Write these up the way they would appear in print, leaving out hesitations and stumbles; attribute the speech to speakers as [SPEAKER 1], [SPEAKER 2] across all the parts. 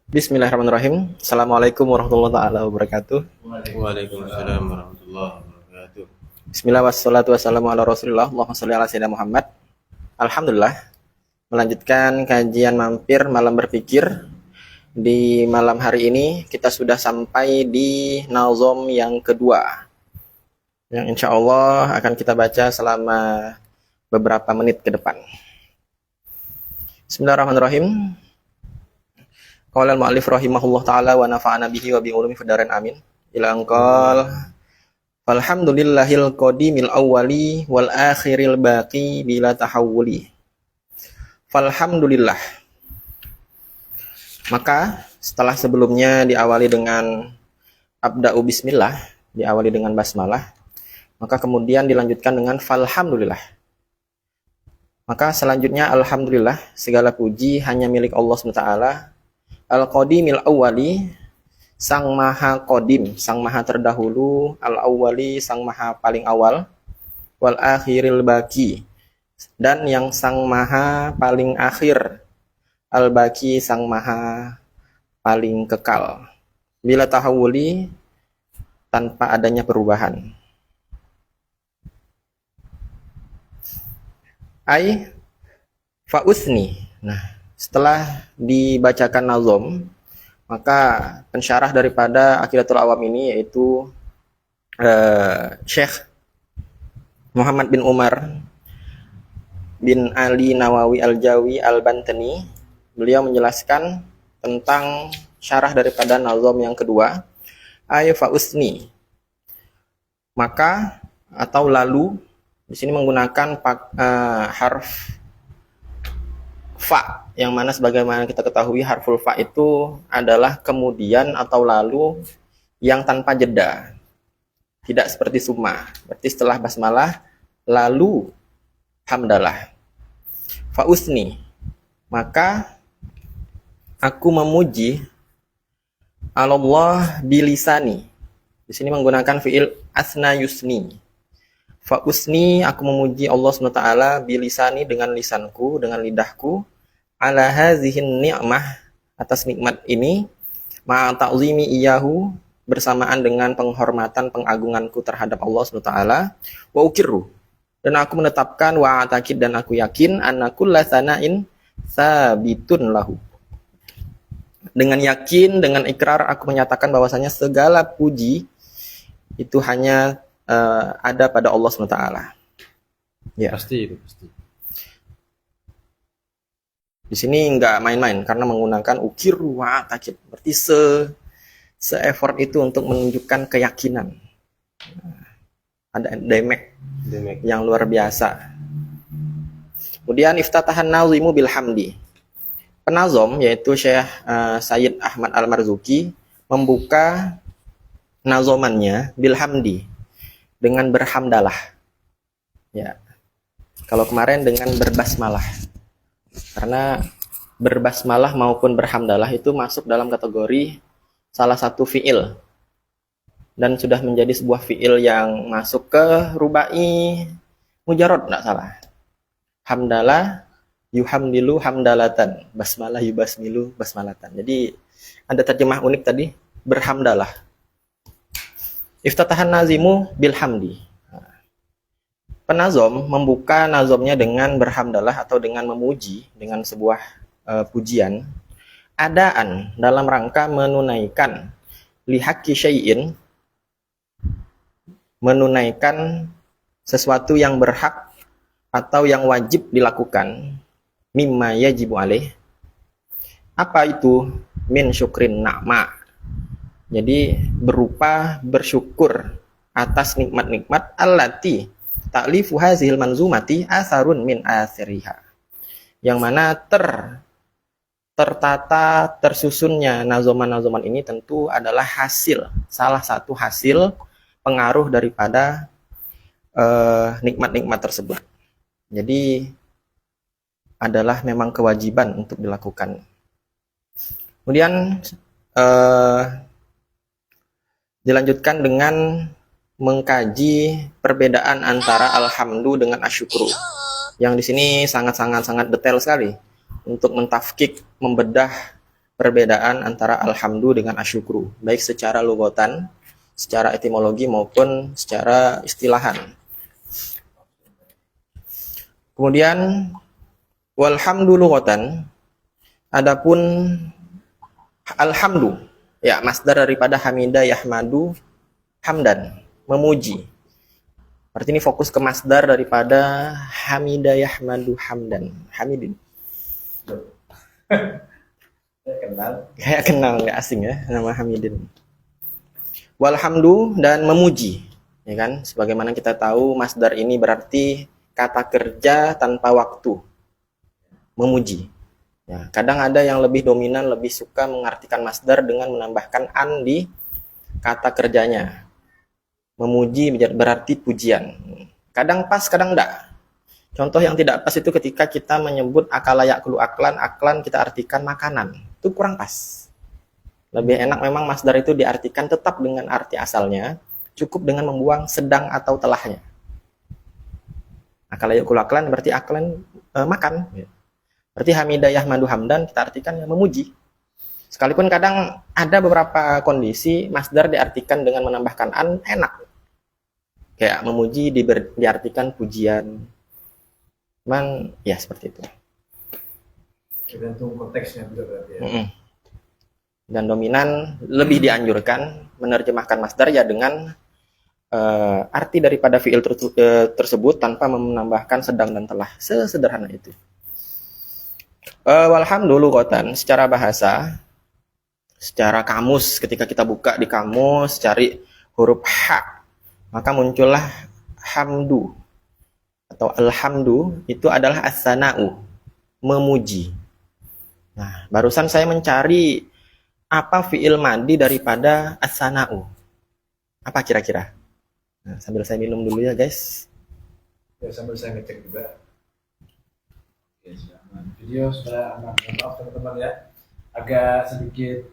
[SPEAKER 1] Bismillahirrahmanirrahim. Assalamualaikum warahmatullahi wabarakatuh.
[SPEAKER 2] Waalaikumsalam warahmatullahi wabarakatuh.
[SPEAKER 1] Bismillah wassalatu wassalamu ala rasulillah. Allahumma sholli ala sayyidina Muhammad. Alhamdulillah. Melanjutkan kajian mampir malam berpikir. Di malam hari ini kita sudah sampai di nazom yang kedua, yang insya Allah akan kita baca selama beberapa menit ke depan. Bismillahirrahmanirrahim. Qala al-mu'allif rahimahullah ta'ala wa nafa'ana bihi wa bi ulumi fid dharain amin. Ila anqal falhamdulillahil qadimil awwali wal akhiril baqi bila tahawuli. Falhamdulillah. Maka setelah sebelumnya diawali dengan abda'u bismillah, diawali dengan basmalah, maka kemudian dilanjutkan dengan falhamdulillah. Maka selanjutnya alhamdulillah, segala puji hanya milik Allah SWT, al-qadimil awwali, sang maha qadim, sang maha terdahulu, al-awwali, sang maha paling awal, wal akhiril baqi, dan yang sang maha paling akhir, al-baqi, sang maha paling kekal, bila tahawuli, tanpa adanya perubahan. Ai fa'usni. Nah, setelah dibacakan nazom, maka pensyarah daripada Aqidatul Awam ini yaitu Syekh Muhammad bin Umar bin Ali Nawawi Al-Jawi Al-Bantani, beliau menjelaskan tentang syarah daripada nazom yang kedua, ay fa'usni. Maka atau lalu di sini menggunakan harf fa, yang mana sebagaimana kita ketahui harful fa itu adalah kemudian atau lalu yang tanpa jeda, tidak seperti summa. Berarti setelah basmalah lalu hamdalah. Fa'usni, maka aku memuji Allah bilisani. Di sini menggunakan fiil asna yusni. Fa'usni, aku memuji Allah SWT bilisani, dengan lisanku, dengan lidahku, ala hazihin ni'mah, atas nikmat ini, ma'a ta'zimi iyahu, bersamaan dengan penghormatan pengagunganku terhadap Allah SWT, wa ukirru, dan aku menetapkan, wa atakid, dan aku yakin, anna kulla sana'in sabitun lahu. Dengan yakin, dengan ikrar, aku menyatakan bahwasanya segala puji itu hanya ada pada Allah SWT. Ya.
[SPEAKER 2] Pasti itu, pasti.
[SPEAKER 1] Di sini nggak main-main karena menggunakan ukiru wa takid. Berarti se-effort itu untuk menunjukkan keyakinan. Ada demek yang luar biasa. Kemudian iftatahan nazimu bilhamdi. Penazom yaitu Syekh Sayyid Ahmad Al-Marzuki membuka nazomannya bilhamdi, dengan berhamdalah. Ya. Kalau kemarin dengan berbasmalah. Karena berbasmalah maupun berhamdalah itu masuk dalam kategori salah satu fiil. Dan sudah menjadi sebuah fiil yang masuk ke rubai mujarrad, enggak salah. Hamdalah yuhamdilu hamdalatan, basmalah yubasmilu basmalatan. Jadi ada terjemah unik tadi, berhamdalah. Iftatahan nazimu bilhamdi. Penazom membuka nazomnya dengan berhamdalah atau dengan memuji, dengan sebuah pujian, adaan dalam rangka menunaikan lihaqqi syai'in, menunaikan sesuatu yang berhak atau yang wajib dilakukan, mimma yajibu alaih. Apa itu? Min syukrin na'ma. Jadi berupa bersyukur atas nikmat-nikmat allati ta'lifu hazihil manzumati asarun min asiriha, yang mana tertata tersusunnya nazoman-nazoman ini tentu adalah hasil, salah satu hasil pengaruh daripada nikmat-nikmat tersebut. Jadi adalah memang kewajiban untuk dilakukan. Kemudian dilanjutkan dengan mengkaji perbedaan antara alhamdu dengan asyukru. Yang di sini sangat detail sekali. untuk mentafkik, membedah perbedaan antara alhamdu dengan asyukru, baik secara lugatan, secara etimologi maupun secara istilahan. Kemudian walhamdu lughatan, adapun alhamdu, ya masdar daripada hamida yahmadu hamdan, memuji. Berarti ini fokus ke masdar daripada hamida yahmadu hamdan, hamidin. Kayak kenal, nggak asing ya nama hamidin. Walhamdu, dan memuji, ya kan? Sebagaimana kita tahu masdar ini berarti kata kerja tanpa waktu, memuji. Ya, kadang ada yang lebih dominan, lebih suka mengartikan masdar dengan menambahkan an di kata kerjanya. Memuji berarti pujian. Kadang pas, kadang enggak. Contoh yang tidak pas itu ketika kita menyebut akala yakulu aklan, aklan kita artikan makanan. Itu kurang pas. Lebih enak memang masdar itu diartikan tetap dengan arti asalnya, cukup dengan membuang sedang atau telahnya. Akala yakulu aklan berarti aklan makan. Berarti hamidah yahmadu hamdan kita artikan yang memuji. Sekalipun kadang ada beberapa kondisi masdar diartikan dengan menambahkan an enak. Kayak memuji diartikan pujian. Cuman ya seperti itu.
[SPEAKER 3] Tergantung konteksnya juga berarti ya.
[SPEAKER 1] Dan dominan lebih dianjurkan menerjemahkan masdar ya dengan arti daripada fiil tersebut tanpa menambahkan sedang dan telah. Sesederhana itu. Walhamdu lughatan, secara bahasa, secara kamus, ketika kita buka di kamus cari huruf ha, maka muncullah hamdu atau alhamdu, itu adalah as-sana'u, memuji. Nah, barusan saya mencari apa fi'il madi daripada as-sana'u. Apa kira-kira? Nah, sambil saya minum dulu ya, guys.
[SPEAKER 3] Ya, sambil saya ngecek juga. Oke, sudah aman. Video sudah aman. Maaf teman-teman ya, agak sedikit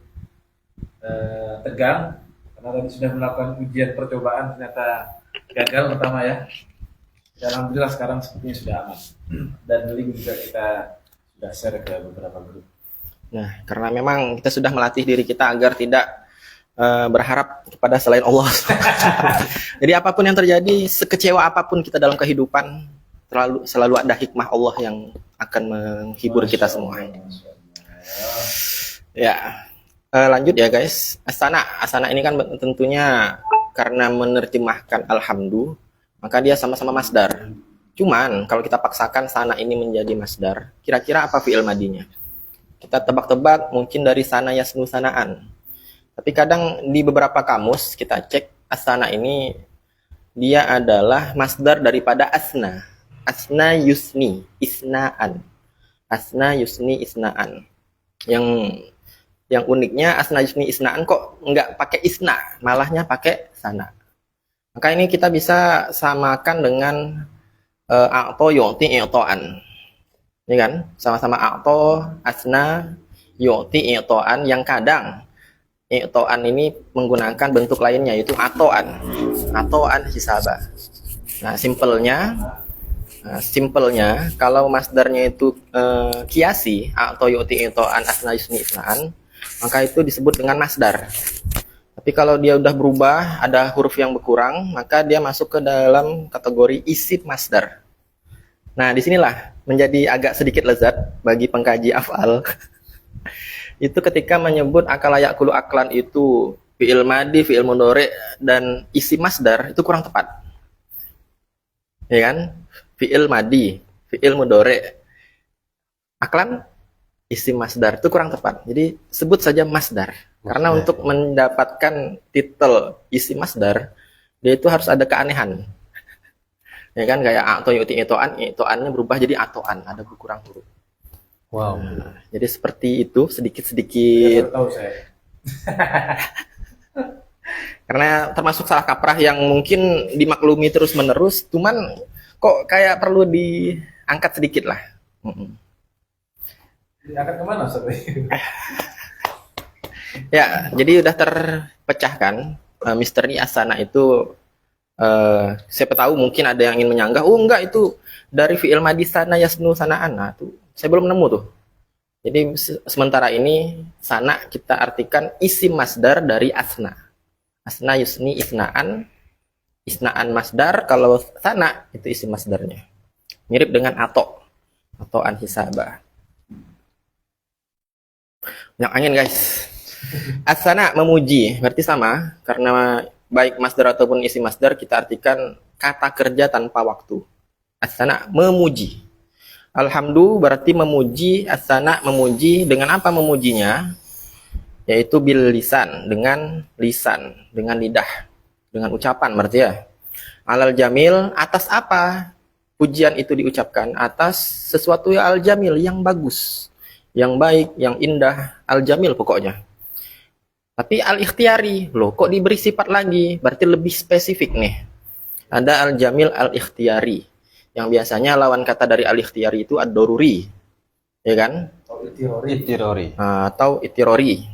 [SPEAKER 3] tegang karena tadi sudah melakukan ujian percobaan, ternyata gagal pertama ya. Dan alhamdulillah sekarang sepertinya sudah aman. Dan link juga kita sudah share ke beberapa grup.
[SPEAKER 1] Nah, karena memang kita sudah melatih diri kita agar tidak berharap kepada selain Allah. Jadi apapun yang terjadi, sekecewa apapun kita dalam kehidupan, selalu ada hikmah Allah yang akan menghibur kita semua. Ya, lanjut ya guys. Asana ini kan tentunya karena menerjemahkan alhamdu, maka dia sama-sama masdar. Cuman kalau kita paksakan sana ini menjadi masdar, kira-kira apa fi'il madinya? Kita tebak-tebak mungkin dari sana yasnu sanaan. Tapi kadang di beberapa kamus kita cek asana ini dia adalah masdar daripada asna. Asna yusni isnaan. Asna yusni isnaan. Yang uniknya asna yusni isnaan kok nggak pakai isna, malahnya pakai sana. Maka ini kita bisa samakan dengan a'to yu'ti i'to'an. Ini kan sama-sama a'to, asna, yu'ti i'to'an, yang kadang i'to'an ini menggunakan bentuk lainnya yaitu ato'an. Ato'an hisaba. Nah, simpelnya kalau masdarnya itu kiasi a'to yu'ti i'to'an asna yusni isnaan, maka itu disebut dengan masdar. Tapi kalau dia udah berubah, ada huruf yang berkurang, maka dia masuk ke dalam kategori isim masdar. Nah, disinilah menjadi agak sedikit lezat bagi pengkaji af'al. Itu ketika menyebut akala yakulu aklan itu fi'il madi, fi'il mudhari, dan isim masdar, itu kurang tepat. Ya kan? Fi'il madi, fi'il mudhari, aklan, isim masdar, itu kurang tepat. Jadi sebut saja masdar. Karena untuk mendapatkan titel isim masdar, dia itu harus ada keanehan. Ya kan, kayak a'to yu'ti i'to'annya berubah jadi ato'an, ada berkurang huruf.
[SPEAKER 2] Wow.
[SPEAKER 1] Nah, jadi seperti itu sedikit-sedikit.
[SPEAKER 3] Tahu saya.
[SPEAKER 1] Karena termasuk salah kaprah yang mungkin dimaklumi terus-menerus, cuman kok kayak perlu diangkat sedikit lah.
[SPEAKER 3] Diangkat kemana Ustaz?
[SPEAKER 1] Ya, jadi udah terpecahkan misteri asana itu. Siapa tahu mungkin ada yang ingin menyanggah, oh enggak itu dari fi'il madi sana yasnu sanaan. Nah, tuh saya belum nemu tuh. Jadi sementara ini sana kita artikan isim masdar dari asna. Asna yusni isnaan. Isnaan masdar, kalau sana itu isim masdarnya. Mirip dengan atau anhisabah. Banyak angin guys. Asana memuji, berarti sama karena baik masdar ataupun isim masdar kita artikan kata kerja tanpa waktu. Asana memuji. Alhamdulillah berarti memuji, asana memuji, dengan apa memujinya? Yaitu bil lisan, dengan lidah, dengan ucapan berarti ya. Alal jamil, atas apa pujian itu diucapkan? Atas sesuatu yang al jamil, yang bagus, yang baik, yang indah, al jamil pokoknya. Tapi al ikhtiyari, loh kok diberi sifat lagi? Berarti lebih spesifik nih. Ada al jamil al ikhtiyari, yang biasanya lawan kata dari al ikhtiyari itu ad-daruri, ya kan? Atau itirori.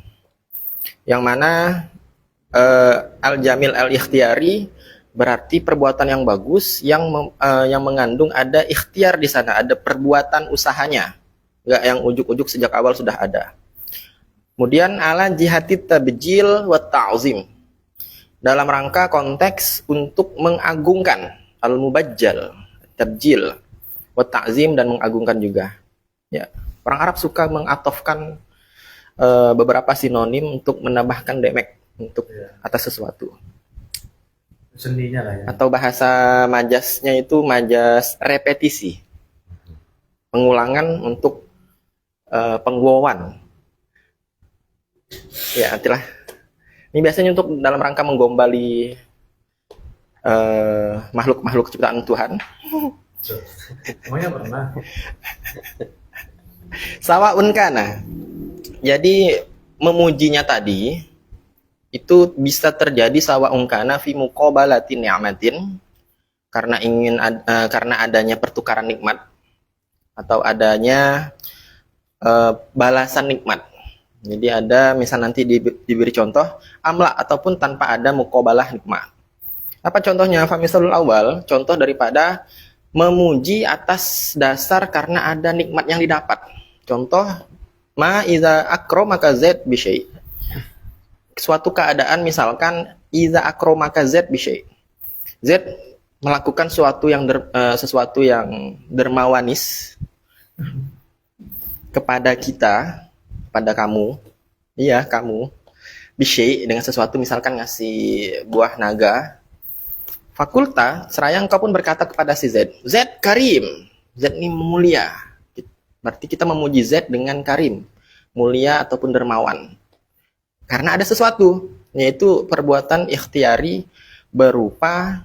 [SPEAKER 1] Yang mana al jamil al ikhtiyari berarti perbuatan yang bagus yang mengandung ada ikhtiar di sana, ada perbuatan usahanya, enggak yang ujuk-ujuk sejak awal sudah ada. Kemudian ala jihati tabjil wa ta'zim, dalam rangka konteks untuk mengagungkan, al-mubajjal, tabjil wa ta'zim, dan mengagungkan juga. Ya, orang Arab suka mengatofkan beberapa sinonim untuk menambahkan demek untuk atas sesuatu.
[SPEAKER 3] Seninya lah ya.
[SPEAKER 1] Atau bahasa majasnya itu majas repetisi, pengulangan untuk pengguauan. Ya, nantilah. Ini biasanya untuk dalam rangka menggombali makhluk-makhluk ciptaan Tuhan.
[SPEAKER 3] Semuanya pernah.
[SPEAKER 1] Sawaun kana. Jadi memujinya tadi itu bisa terjadi sawaun kana fi muqabalatin ni'matin, karena adanya pertukaran nikmat atau adanya balasan nikmat. Jadi ada misal nanti diberi contoh amla ataupun tanpa ada muqabalah nikmat. Apa contohnya? Famisalul awal, contoh daripada memuji atas dasar karena ada nikmat yang didapat. Contoh ma iza akramaka zaid bi syai'. Suatu keadaan misalkan iza akramaka zaid bi syai'. Zaid melakukan sesuatu yang dermawanis kepada kita, pada kamu, iya kamu, bisyai, dengan sesuatu, misalkan ngasih buah naga. Fakulta, seraya engkau pun berkata kepada si Z, Z karim, Z ini mulia. Berarti kita memuji Z dengan karim, mulia ataupun dermawan. Karena ada sesuatu, yaitu perbuatan ikhtiari berupa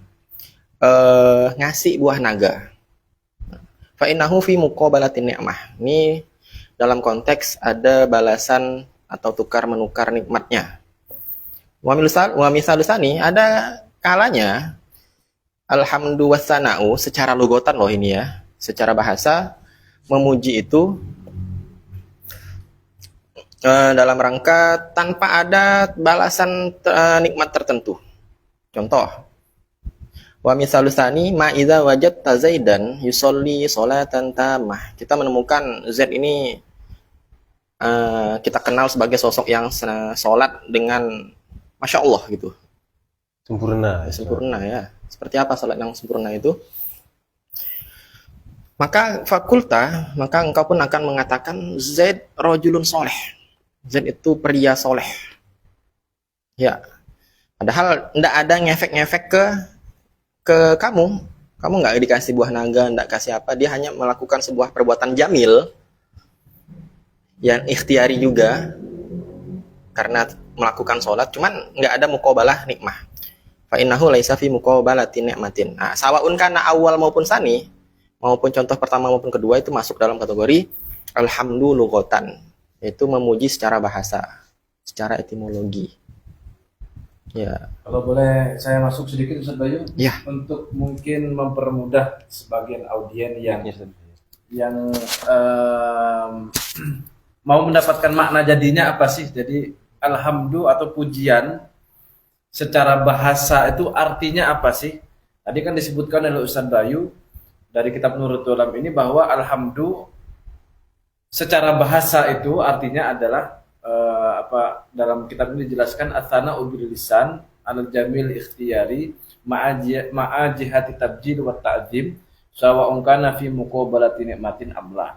[SPEAKER 1] ngasih buah naga. Fa innahu fi muqabalatin ni'mah. Ini dalam konteks ada balasan atau tukar menukar nikmatnya. Wa misalusani, ada kalanya alhamdu wassana'u, secara logotan loh ini ya, secara bahasa memuji itu dalam rangka tanpa ada balasan nikmat tertentu. Contoh, wa misalusani ma idza wajadta zaidan yusolli sholatan tamah. Kita menemukan Z ini kita kenal sebagai sosok yang sholat dengan Masya Allah gitu. Sempurna ya. Seperti apa sholat yang sempurna itu? Maka maka engkau pun akan mengatakan Z rojulun soleh. Z itu pria soleh. Ya. Padahal tidak ada ngefek-ngefek ke kamu. Kamu nggak dikasih buah naga, nggak kasih apa. Dia hanya melakukan sebuah perbuatan jamil yang ikhtiari juga karena melakukan sholat, cuman nggak ada muqabalah nikmah. Fa innahu laisa fi muqabalatin ni'matin. Nah, sawaun kana awal maupun sani, maupun contoh pertama maupun kedua itu masuk dalam kategori alhamdu lughatan, yaitu memuji secara bahasa, secara etimologi. Ya.
[SPEAKER 3] Kalau boleh saya masuk sedikit Ustaz Bayu,
[SPEAKER 1] ya,
[SPEAKER 3] untuk mungkin mempermudah sebagian audien yang mau mendapatkan makna jadinya apa sih? Jadi alhamdu atau pujian secara bahasa itu artinya apa sih? Tadi kan disebutkan oleh Ustaz Bayu dari kitab Nurul Tulam ini bahwa alhamdu secara bahasa itu artinya adalah dalam kitab ini dijelaskan atsana bil lisan al jamil ikhtiyari ma'a jihati tabjil wa ta'zim sawa'un kana fi muqabalati nikmatin amla.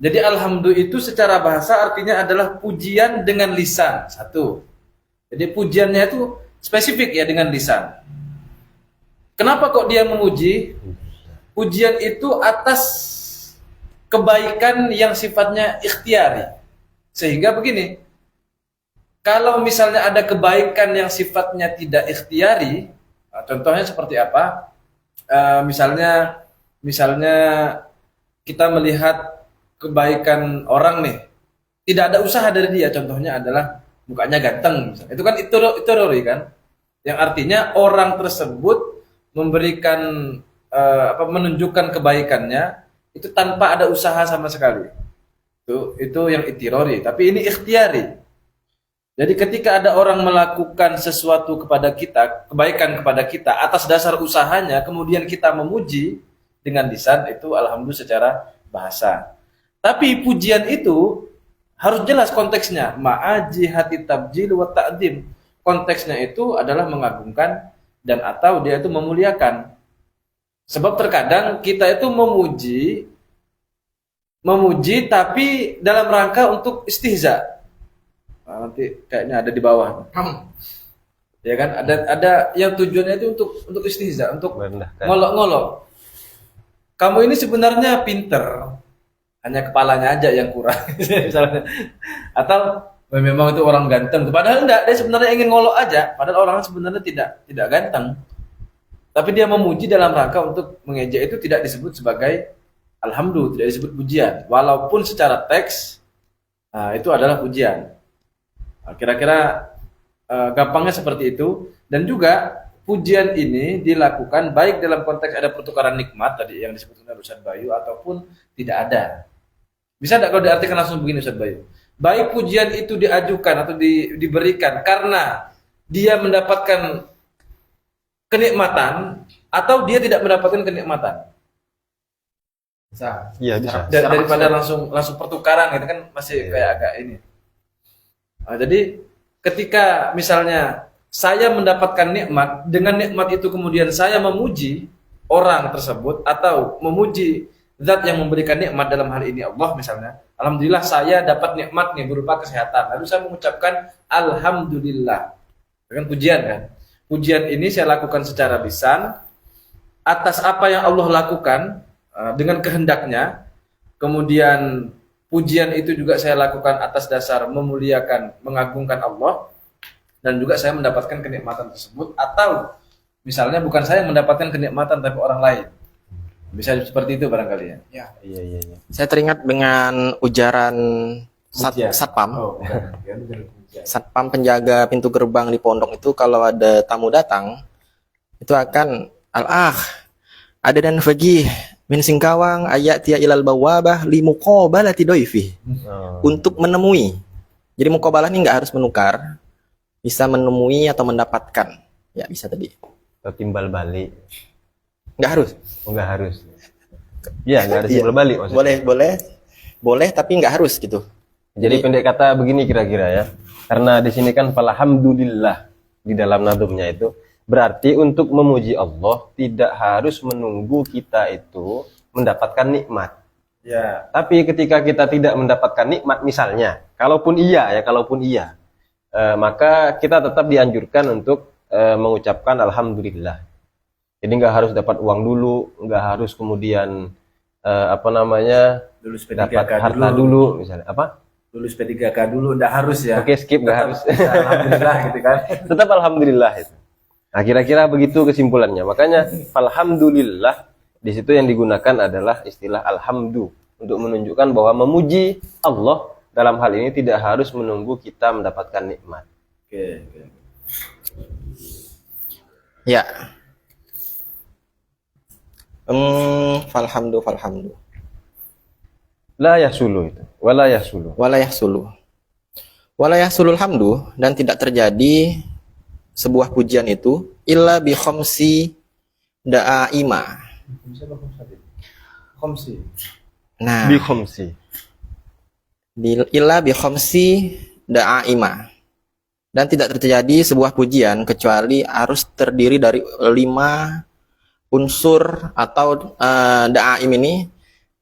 [SPEAKER 3] Jadi alhamdulillah itu secara bahasa artinya adalah pujian dengan lisan. Satu. Jadi pujiannya itu spesifik ya dengan lisan. Kenapa kok dia memuji? Pujian itu atas kebaikan yang sifatnya ikhtiari. Sehingga begini, kalau misalnya ada kebaikan yang sifatnya tidak ikhtiari, contohnya seperti apa? Misalnya kita melihat kebaikan orang nih, tidak ada usaha dari dia. Contohnya adalah mukanya ganteng, misalnya. Itu kan itirori kan, yang artinya orang tersebut memberikan menunjukkan kebaikannya itu tanpa ada usaha sama sekali. Itu yang itirori, tapi ini ikhtiari. Jadi ketika ada orang melakukan sesuatu kepada kita, kebaikan kepada kita atas dasar usahanya, kemudian kita memuji dengan lisan, itu alhamdulillah secara bahasa. Tapi pujian itu harus jelas konteksnya, ma'aji hati tabjil wa ta'dim. Konteksnya itu adalah mengagungkan dan atau dia itu memuliakan. Sebab terkadang kita itu memuji tapi dalam rangka untuk istihza. Nah, nanti kayaknya ada di bawah. Ya kan? Ada yang tujuannya itu untuk istihza, untuk ngolok-ngolok. Kamu ini sebenarnya pinter, hanya kepalanya aja yang kurang misalnya. Atau memang itu orang ganteng, padahal enggak, dia sebenarnya ingin ngolok aja, padahal orang sebenarnya tidak ganteng. Tapi dia memuji dalam rangka untuk mengejek, itu tidak disebut sebagai alhamdulillah, tidak disebut pujian. Walaupun secara teks itu adalah pujian. Kira-kira gampangnya seperti itu. Dan juga pujian ini dilakukan baik dalam konteks ada pertukaran nikmat tadi yang disebutkan oleh Ustaz Bayu, ataupun tidak ada. Bisa tidak kalau diartikan langsung begini Ustaz Bayu? Baik pujian itu diajukan atau diberikan karena dia mendapatkan kenikmatan atau dia tidak mendapatkan kenikmatan.
[SPEAKER 2] Iya bisa.
[SPEAKER 3] Daripada langsung pertukaran gitu kan masih kayak agak ini. Nah, jadi ketika misalnya saya mendapatkan nikmat, dengan nikmat itu kemudian saya memuji orang tersebut atau memuji zat yang memberikan nikmat, dalam hal ini Allah misalnya, alhamdulillah saya dapat nikmat nih berupa kesehatan, lalu saya mengucapkan alhamdulillah dengan pujian kan. Pujian ini saya lakukan secara lisan atas apa yang Allah lakukan dengan kehendaknya. Kemudian pujian itu juga saya lakukan atas dasar memuliakan, mengagungkan Allah, dan juga saya mendapatkan kenikmatan tersebut. Atau misalnya bukan saya mendapatkan kenikmatan tapi orang lain. Bisa seperti itu barangkali ya.
[SPEAKER 2] Iya.
[SPEAKER 1] Saya teringat dengan ujaran satpam. Satpam penjaga pintu gerbang di pondok itu kalau ada tamu datang itu akan ada dan fagih min singkawang ayat tia ilal bawabah li muqabalati doifi. Untuk menemui. Jadi muqabalah ini nggak harus menukar, bisa menemui atau mendapatkan. Ya bisa tadi.
[SPEAKER 2] Atau timbal balik.
[SPEAKER 1] Nggak harus.
[SPEAKER 2] Nggak harus. Iya, nggak ada timbal balik maksudnya. Boleh tapi nggak harus gitu. Jadi pendek kata begini kira-kira ya. Karena di sini kan alhamdulillah di dalam nadumnya itu berarti untuk memuji Allah tidak harus menunggu kita itu mendapatkan nikmat.
[SPEAKER 3] Ya.
[SPEAKER 2] Tapi ketika kita tidak mendapatkan nikmat misalnya, kalaupun iya, maka kita tetap dianjurkan untuk mengucapkan alhamdulillah. Jadi nggak harus dapat uang dulu, nggak harus kemudian dapat harta dulu misalnya
[SPEAKER 3] Lulus P3K dulu, enggak harus ya.
[SPEAKER 2] Oke, skip, nggak harus.
[SPEAKER 3] Alhamdulillah gitu kan.
[SPEAKER 2] Tetap alhamdulillah itu. Nah, kira-kira begitu kesimpulannya. Makanya alhamdulillah di situ yang digunakan adalah istilah alhamdu untuk menunjukkan bahwa memuji Allah dalam hal ini tidak harus menunggu kita mendapatkan nikmat.
[SPEAKER 3] Oke.
[SPEAKER 1] Ya. Falhamdu.
[SPEAKER 2] La yahsulu itu. Wala yahsulu.
[SPEAKER 1] Wala yahsulul hamdu, dan tidak terjadi sebuah pujian itu illa bi khamsi da'aima.
[SPEAKER 3] Khamsi.
[SPEAKER 1] Nah,
[SPEAKER 2] Bi khamsi.
[SPEAKER 1] illa bi khamsi da'aima. Dan tidak terjadi sebuah pujian kecuali harus terdiri dari 5 unsur atau da'aim ini.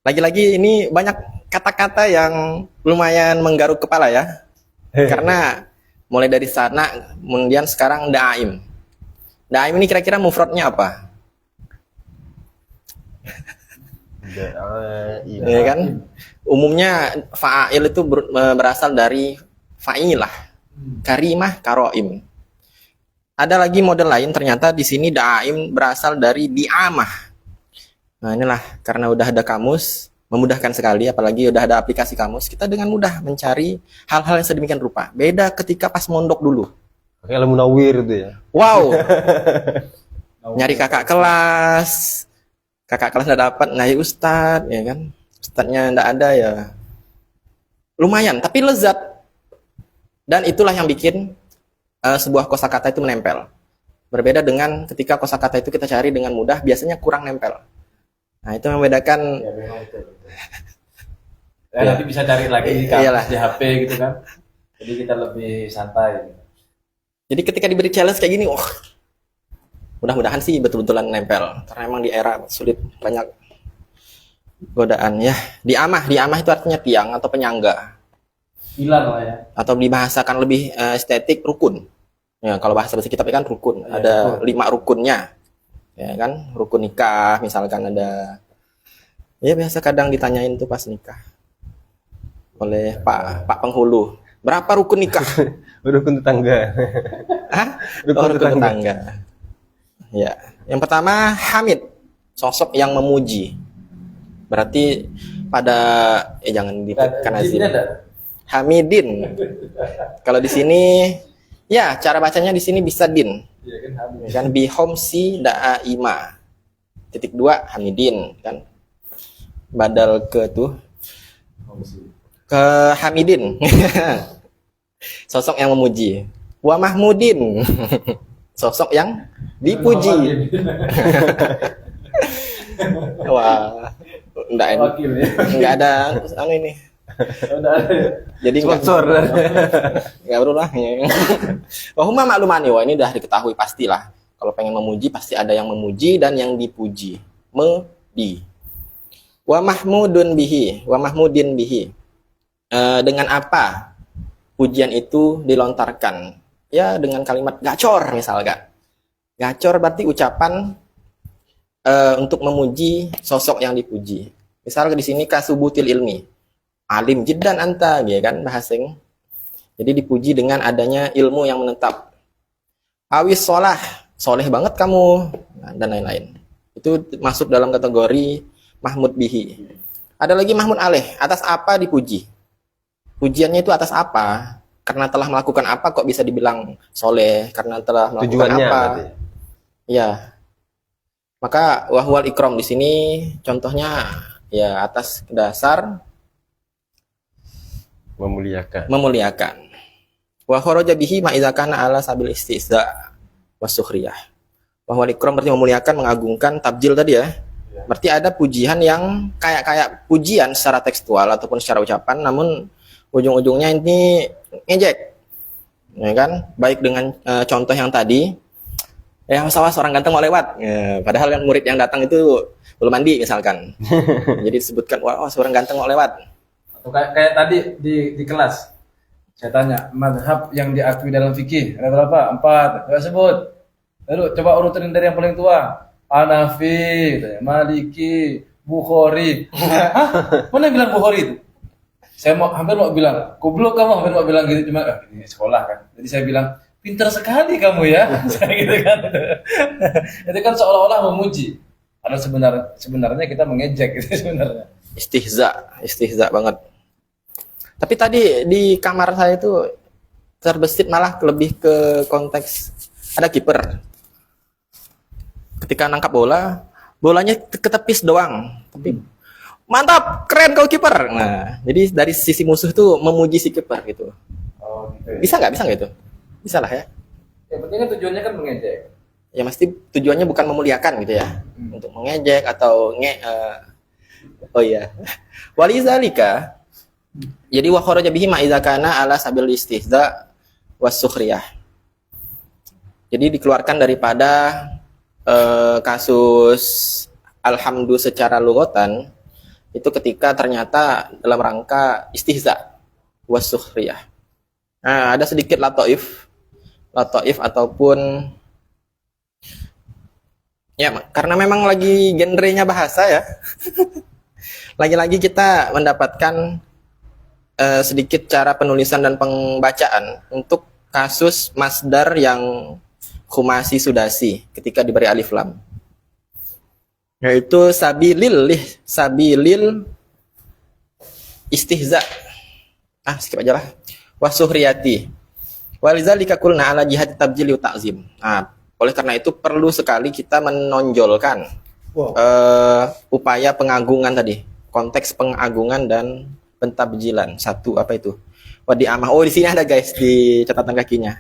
[SPEAKER 1] Lagi-lagi ini banyak kata-kata yang lumayan menggaruk kepala ya. Karena mulai dari sana, kemudian sekarang da'aim. Da'aim ini kira-kira mufradnya apa? Ya kan? Umumnya fa'il itu berasal dari fa'ilah, karimah, karoim. Ada lagi model lain, ternyata di sini da'aim berasal dari di'amah. Nah inilah, karena udah ada kamus, memudahkan sekali, apalagi udah ada aplikasi kamus, kita dengan mudah mencari hal-hal yang sedemikian rupa. Beda ketika pas mondok dulu.
[SPEAKER 2] Kayak Munawir itu ya.
[SPEAKER 1] Wow. Nyari kakak kelas nggak dapat, nyari ustadz, ya kan? Ustadznya nggak ada ya. Lumayan, tapi lezat. Dan itulah yang bikin sebuah kosakata itu menempel. Berbeda dengan ketika kosakata itu kita cari dengan mudah, biasanya kurang nempel. Nah itu membedakan.
[SPEAKER 3] Ya, memang betul. Nanti bisa cari lagi di HP gitu kan. Jadi kita lebih santai.
[SPEAKER 1] Jadi ketika diberi challenge kayak gini, mudah-mudahan sih betul-betulan nempel. Karena emang di era sulit, banyak godaan ya. Diamah itu artinya tiang atau penyangga.
[SPEAKER 3] Pilar lah ya.
[SPEAKER 1] Atau dibahasakan lebih estetik, rukun. Ya, kalau bahasa kitab kan rukun. Ya, ada 5 rukunnya. Ya kan, rukun nikah misalkan ada. Ya biasa kadang ditanyain tuh pas nikah oleh Pak penghulu. Berapa rukun nikah?
[SPEAKER 2] Rukun tetangga.
[SPEAKER 1] Hah? Rukun tetangga. Ya, yang pertama Hamid, sosok yang memuji. Berarti pada jangan ditekan azim. Hamidin. Kalau di sini ya cara bacanya di sini bisa din.
[SPEAKER 3] Iya kan Hamid.
[SPEAKER 1] Kan bihomsi da'aima. Titik 2 Hamidin kan. Badal ke tuh ke Hamidin. Sosok yang memuji. Wa Mahmudin. Sosok yang dipuji. Wah, enggak ada ini. Jadi
[SPEAKER 2] sponsor.
[SPEAKER 1] Enggak perlu lah. Wahuma maklumani, wah ini udah diketahui pastilah. Kalau pengen memuji pasti ada yang memuji dan yang dipuji. Wa mahmudun bihi, wa mahmudin bihi. Dengan apa pujian itu dilontarkan? Ya dengan kalimat gacor misalnya. Gacor berarti ucapan untuk memuji sosok yang dipuji. Misalnya di sini kasubutil ilmi, alim jiddan anta, ya kan bahasanya. Jadi dipuji dengan adanya ilmu yang menetap. Awis soleh banget kamu, dan lain-lain. Itu masuk dalam kategori mahmud bihi. Ada lagi mahmud aleh, atas apa dipuji? Pujiannya itu atas apa? Karena telah melakukan apa kok bisa dibilang soleh? Karena telah melakukan
[SPEAKER 2] tujuannya
[SPEAKER 1] apa?
[SPEAKER 2] Berarti.
[SPEAKER 1] Ya. Maka wahwal ikram di sini contohnya ya atas dasar memuliakan. Wa kharaja bihi ma idza kana ala sabil istihza wasukhriyah. Wahwal ikram berarti memuliakan, mengagungkan, tabjil tadi ya. Berarti ada pujian yang kayak pujian secara tekstual ataupun secara ucapan, namun ujung-ujungnya ini ngejek, ya kan? Baik dengan contoh yang tadi, awas orang ganteng mau lewat, ya, padahal kan murid yang datang itu belum mandi misalkan, jadi disebutkan wah orang ganteng mau lewat.
[SPEAKER 3] Atau kayak tadi di kelas, saya tanya mazhab yang diakui dalam fikih ada berapa? 4, saya sebut. Lalu coba urutin dari yang paling tua, Hanafi, Maliki, Bukhari. Hah? Mana bilang Bukhari itu? Saya hampir mau bilang, goblok kamu, hampir mau bilang gitu, cuma ini sekolah kan. Jadi saya bilang, pintar sekali kamu ya. Saya gitu kan. Itu kan seolah-olah memuji. Padahal sebenarnya kita mengejek gitu sebenarnya.
[SPEAKER 1] Istihza banget. Tapi tadi di kamar saya itu terbesit malah lebih ke konteks ada kiper. Ketika nangkap bolanya ketepis doang. Tapi mantap, keren kau kiper. Nah, jadi dari sisi musuh tuh memuji si kiper gitu.
[SPEAKER 3] Oh, gitu.
[SPEAKER 1] Bisa nggak gitu? Bisa lah ya.
[SPEAKER 3] Yang penting kan tujuannya kan mengejek.
[SPEAKER 1] Ya mesti tujuannya bukan memuliakan gitu ya. Untuk mengejek atau oh iya. Walizalika Jadi wa kharaja bihi ma idza kana ala sabil istihza was sukhriyah. Jadi dikeluarkan daripada kasus alhamdu secara lughatan itu ketika ternyata dalam rangka istihza was sukhriyah. Nah, ada sedikit lataif ataupun ya karena memang lagi genrenya bahasa ya. Lagi-lagi kita mendapatkan sedikit cara penulisan dan pembacaan untuk kasus masdar yang khumasi sudasi ketika diberi alif lam, yaitu sabilil istihza. Skip aja lah. Wasuhriyati. Walizalika qulna ala jihad tabjil wa ta'zim. Nah, oleh karena itu perlu sekali kita menonjolkan upaya pengagungan tadi, konteks pengagungan dan pentabjilan. Satu apa itu? Wadi amah. Oh, di sini ada guys di catatan kakinya.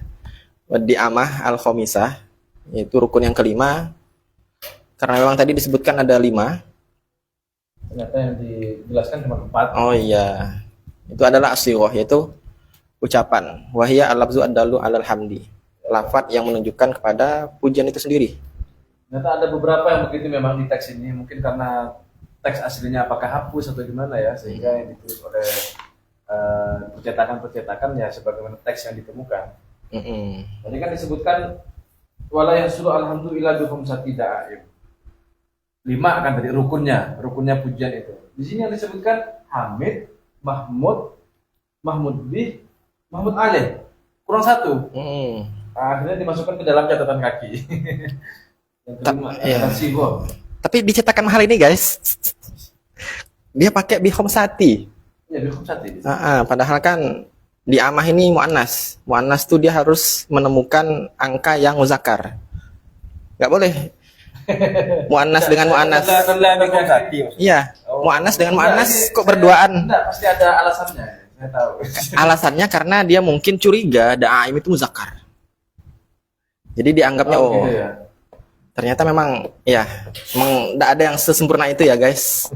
[SPEAKER 1] Wadi amah al-khamisah, yaitu rukun yang kelima. Karena memang tadi disebutkan ada 5.
[SPEAKER 3] Ternyata yang dijelaskan cuma 4.
[SPEAKER 1] Oh iya. Itu adalah asyirah, yaitu ucapan. Wahia al-lafzu ad-dalu 'alal hamdi. Lafaz yang menunjukkan kepada pujian itu sendiri.
[SPEAKER 3] Ternyata ada beberapa yang begitu memang di teks ini, mungkin karena teks aslinya apakah hapus atau gimana ya, sehingga yang ditulis oleh percetakan ya sebagaimana teks yang ditemukan. Tadi kan disebutkan wala yasulu alhamdulillah bihum satida'a. 5 kan tadi rukunnya pujian itu. Di sini yang disebutkan Hamid, Mahmud bih, Mahmud alih. Kurang 1. Akhirnya dimasukkan ke dalam catatan kaki. Yang kelima,
[SPEAKER 1] Tapi di cetakan mahal ini guys, dia pakai bihom sati.
[SPEAKER 3] Ya, bihom sati.
[SPEAKER 1] Padahal kan di amah ini muannas. Muannas tuh dia harus menemukan angka yang muzakkar. Nggak boleh muannas dengan muannas. Iya, muannas dengan muannas kok berduaan.
[SPEAKER 3] Enggak, pasti ada alasannya. Saya tahu.
[SPEAKER 1] Alasannya karena dia mungkin curiga da'aim itu muzakkar. Jadi dianggapnya
[SPEAKER 3] gitu ya.
[SPEAKER 1] Ternyata memang enggak ada yang sesempurna itu ya, guys.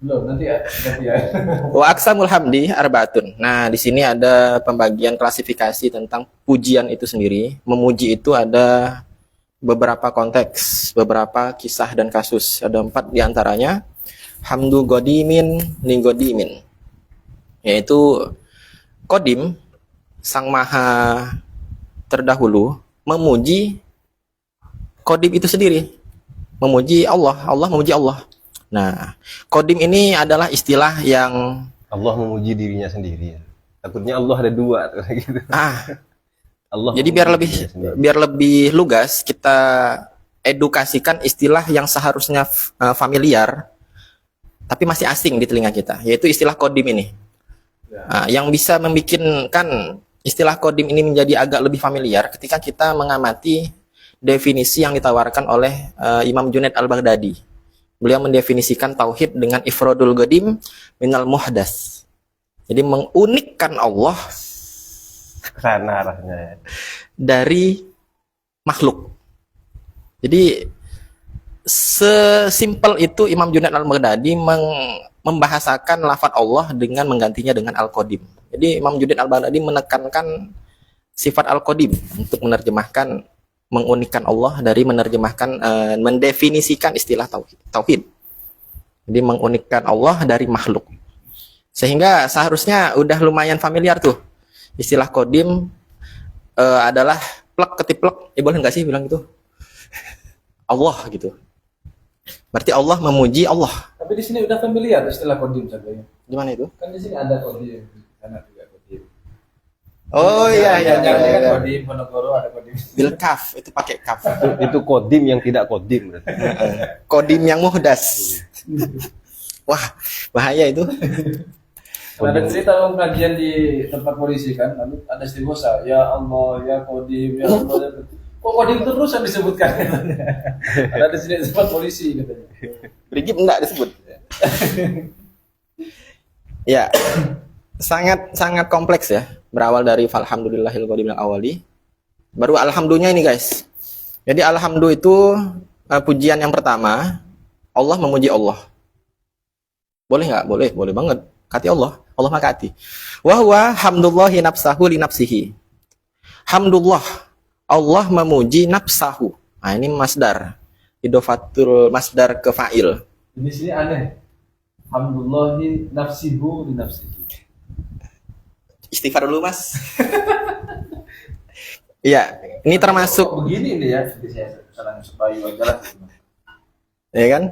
[SPEAKER 3] Belum, nanti ya.
[SPEAKER 1] Wa aqsamul hamdi arbaatun. Nah, di sini ada pembagian klasifikasi tentang pujian itu sendiri. Memuji itu ada beberapa konteks, beberapa kisah dan kasus. Ada 4 diantaranya. Hamdu godimin ninggodimin. Yaitu kodim, sang maha terdahulu, memuji kodim itu sendiri. Memuji Allah, Allah memuji Allah. Nah, kodim ini adalah istilah yang
[SPEAKER 2] Allah memuji dirinya sendiri. Takutnya Allah ada 2 gitu. Allah.
[SPEAKER 1] Jadi biar lebih lugas kita edukasikan istilah yang seharusnya familiar tapi masih asing di telinga kita, yaitu istilah kodim ini. Yang bisa membikinkan istilah kodim ini menjadi agak lebih familiar ketika kita mengamati definisi yang ditawarkan oleh Imam Junaid al-Baghdadi. Beliau mendefinisikan tauhid dengan ifradul qadim minal muhdas. Jadi mengunikkan Allah
[SPEAKER 2] sana arahnya ya,
[SPEAKER 1] dari makhluk. Jadi sesimpel itu Imam Junaid al-Baghdadi membahasakan lafaz Allah dengan menggantinya dengan al-qadim. Jadi Imam Junaid al-Baghdadi menekankan sifat al-qadim untuk menerjemahkan, mengunikkan Allah dari menerjemahkan, mendefinisikan istilah tauhid. Jadi mengunikkan Allah dari makhluk. Sehingga seharusnya udah lumayan familiar tuh istilah qadim adalah plek ketiplek. Boleh nggak sih bilang gitu? Allah gitu. Berarti Allah memuji Allah.
[SPEAKER 3] Tapi di sini udah familiar istilah qadim sebenarnya.
[SPEAKER 1] Di mana itu?
[SPEAKER 3] Kan di sini ada qadim, sana juga qadim.
[SPEAKER 1] Oh iya.
[SPEAKER 3] Qadim Ponorogo ada qadim.
[SPEAKER 1] Bil kaf, itu pakai kaf.
[SPEAKER 2] itu kodim yang tidak kodim berarti.
[SPEAKER 1] Kodim yang muhdas. Wah, bahaya itu.
[SPEAKER 3] Ada cerita pengajian di tempat polisi kan, lalu ada istighosah, ya Allah, ya qadim, ya Allah. Kok qadim terus yang disebutkan katanya. Ada di sini tempat polisi katanya.
[SPEAKER 1] Rigib enggak disebut. Ya. Sangat kompleks ya. Berawal dari falhamdulillahil qadimil awali. Baru alhamdulillah ini guys. Jadi alhamdulillah itu pujian yang pertama, Allah memuji Allah. Boleh nggak? Boleh, boleh banget. Kati Allah, Allah mah kati. Wa huwa hamdullahi nafsahu li nafsihi. Hamdullah, Allah memuji nafsahu. Nah, ini masdar. Idofatul masdar ke fa'il.
[SPEAKER 3] Ini sini aneh. Alhamdulillahi nafsihu li nafsihi.
[SPEAKER 1] Istighfar dulu, Mas. Iya, ini termasuk
[SPEAKER 3] Begini nih ya, saya salah sebayu aja lah.
[SPEAKER 1] ya kan?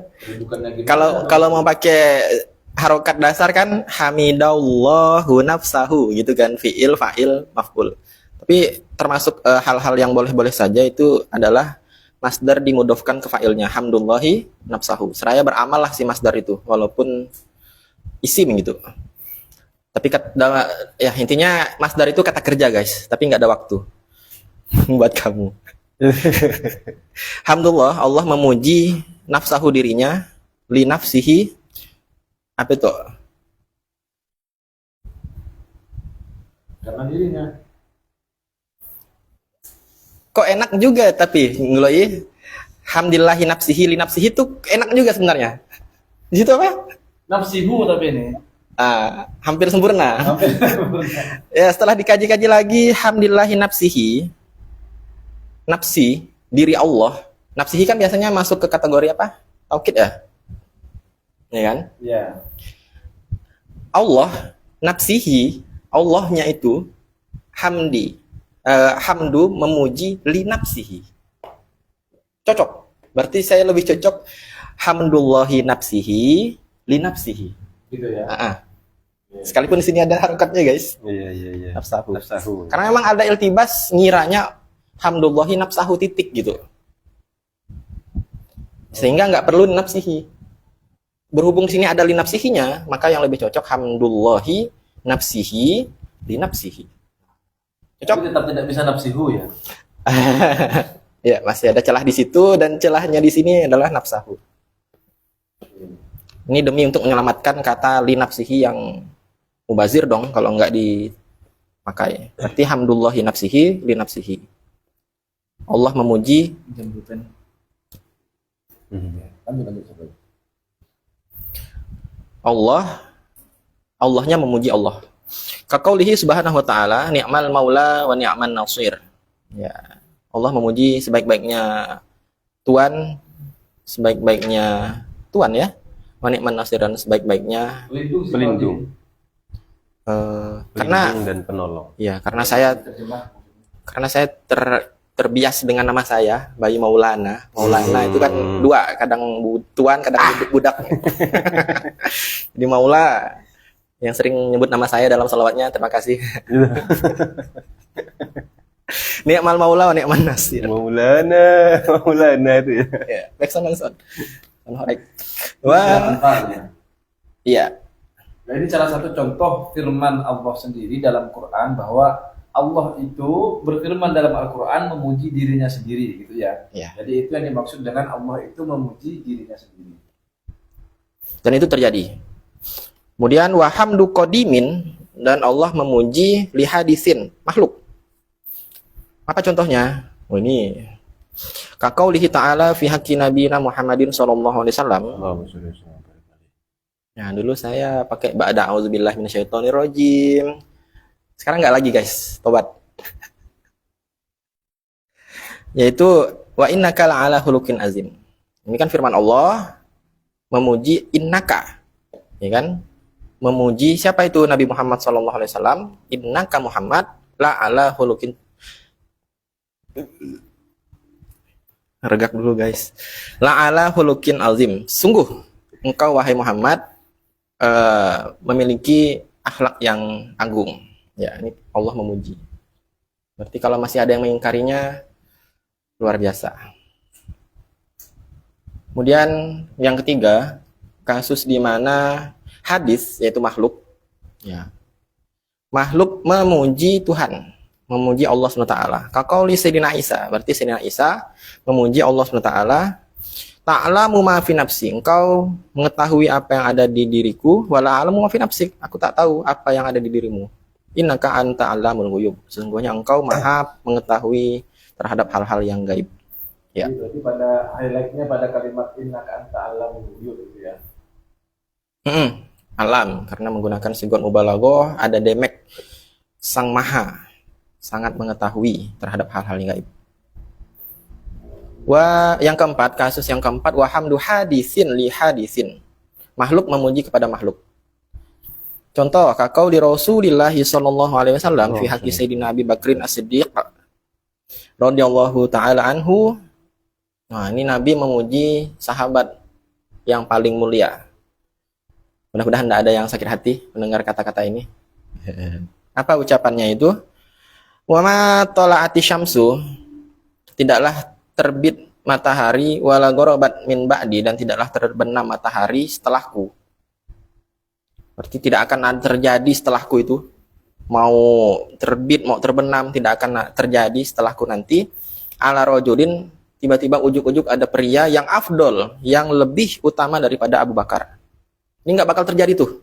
[SPEAKER 1] Kalau mau pakai harokat dasar kan hamidallahu nafsahu gitu kan, fiil, fa'il, maf'ul. Tapi termasuk hal-hal yang boleh-boleh saja itu adalah masdar dimudofkan ke fa'ilnya, hamdulillahi nafsahu. Seraya beramal lah si masdar itu walaupun isim gitu. Tapi ya intinya masdar itu kata kerja guys, tapi nggak ada waktu buat kamu. Alhamdulillah, Allah memuji nafsahu dirinya, li nafsihi, apa itu?
[SPEAKER 3] Karena dirinya.
[SPEAKER 1] Kok enak juga tapi ngeloi. Hamdillahi nafsihi li nafsihi itu enak juga sebenarnya. Di situ apa?
[SPEAKER 3] Nafsihu tapi ini.
[SPEAKER 1] Hampir sempurna.
[SPEAKER 3] Hampir.
[SPEAKER 1] Ya, setelah dikaji-kaji lagi, hamdillahi nafsihi, nafsi, diri Allah. Nafsihi kan biasanya masuk ke kategori apa? Taukid ya? Ya kan?
[SPEAKER 3] Ya.
[SPEAKER 1] Allah, nafsihi, Allahnya itu hamdi. Hamdu memuji li nafsihi. Cocok. Berarti saya lebih cocok hamdullahi nafsihi li nafsihi.
[SPEAKER 3] Gitu ya.
[SPEAKER 1] Sekalipun di sini ada harokatnya guys.
[SPEAKER 2] Iya.
[SPEAKER 1] Nafsahu. Karena memang ada iltibas ngiranya hamdullahi nafsahu titik gitu. Sehingga nggak perlu nafsihi. Berhubung sini ada li nafsihinya, maka yang lebih cocok hamdullahi nafsihi li nafsihi. Cocok?
[SPEAKER 3] Tapi tetap tidak bisa nafsihu ya.
[SPEAKER 1] Ya, masih ada celah di situ dan celahnya di sini adalah nafsahu. Ini demi untuk menyelamatkan kata li nafsihi yang mubazir dong kalau nggak dipakai. Berarti hamdulillahi nafsihi li nafsihi. Allah memuji
[SPEAKER 3] Jembutan.
[SPEAKER 1] Allahnya memuji Allah. Kaqaulihi subhanahu wa ta'ala, ni'mal maula wa ni'man nasir. Ya, Allah memuji sebaik-baiknya Tuhan, sebaik-baiknya Tuhan ya. Wa ni'man nasir, dan sebaik-baiknya
[SPEAKER 2] Pelindung
[SPEAKER 1] karena
[SPEAKER 2] dan penolong.
[SPEAKER 1] ya, karena saya terbias dengan nama saya, Bayi Maulana. Maulana itu kan dua, kadang tuan, kadang budak. Jadi Maula yang sering nyebut nama saya dalam salawatnya, terima kasih. Ni'mal maula wa ni'man nasir.
[SPEAKER 2] Maulana itu ya.
[SPEAKER 1] Ya, backsound. Wah. Iya.
[SPEAKER 3] Nah, ini salah satu contoh firman Allah sendiri dalam Quran bahwa Allah itu berfirman dalam Al-Quran memuji dirinya sendiri gitu ya.
[SPEAKER 1] Ya.
[SPEAKER 3] Jadi itu yang dimaksud dengan Allah itu memuji dirinya sendiri.
[SPEAKER 1] Dan itu terjadi. Kemudian wahamdu qadimin, dan Allah memuji lihadisin, makhluk. Apa contohnya? Oh ini. Kaqaulihi ta'ala fi haqqi nabiyina Muhammadin sallallahu alaihi wasallam. Nah, dulu saya pakai ba'da auzubillahi minasyaitonirrajim. Sekarang nggak lagi guys, tobat. Yaitu wa innaka la'ala khuluqin azim. Ini kan firman Allah memuji innaka. Ya kan? Memuji siapa itu? Nabi Muhammad sallallahu alaihi wasallam. Innaka Muhammad la'ala khuluqin. Regak dulu guys. La'ala khuluqin azim. Sungguh engkau wahai Muhammad memiliki akhlak yang agung. Ya, ini Allah memuji. Berarti kalau masih ada yang mengingkarinya, luar biasa. Kemudian yang ketiga, kasus di mana hadis, yaitu makhluk, ya, makhluk memuji Tuhan, memuji Allah SWT. Kaqauli Sayyidina Isa, berarti Sayyidina Isa memuji Allah SWT. Ta'lamu ma fi nafsi, engkau mengetahui apa yang ada di diriku, wala a'lamu ma fi nafsik, aku tak tahu apa yang ada di dirimu. Innaka anta 'allamul ghuyub, sesungguhnya engkau maha mengetahui terhadap hal-hal yang gaib. Ya.
[SPEAKER 3] Jadi pada highlightnya pada kalimat innaka anta 'allamul ghuyub itu ya.
[SPEAKER 1] alam, karena menggunakan sigot mubalaghah, ada demek sang maha, sangat mengetahui terhadap hal-hal yang gaib. Yang keempat, kasus yang keempat, wa hamdu hadisin li hadisin, makhluk memuji kepada makhluk. Contoh, kakau di Rasulillah sallallahu alaihi wasallam fi haqqi Sayyidina Abi Bakrin As-Siddiq radhiyallahu taala anhu. Nah, ini Nabi memuji sahabat yang paling mulia. Mudah-mudahan tidak ada yang sakit hati mendengar kata-kata ini. Apa ucapannya itu? Wa ma tala'ati syamsu, tidaklah terbit matahari, wala gharabat min ba'di, dan tidaklah terbenam matahari setelahku. Berarti tidak akan terjadi setelahku itu. Mau terbit, mau terbenam, tidak akan terjadi setelahku nanti. Ala rajulin, tiba-tiba ujuk-ujuk ada pria yang afdol, yang lebih utama daripada Abu Bakar. Ini nggak bakal terjadi tuh.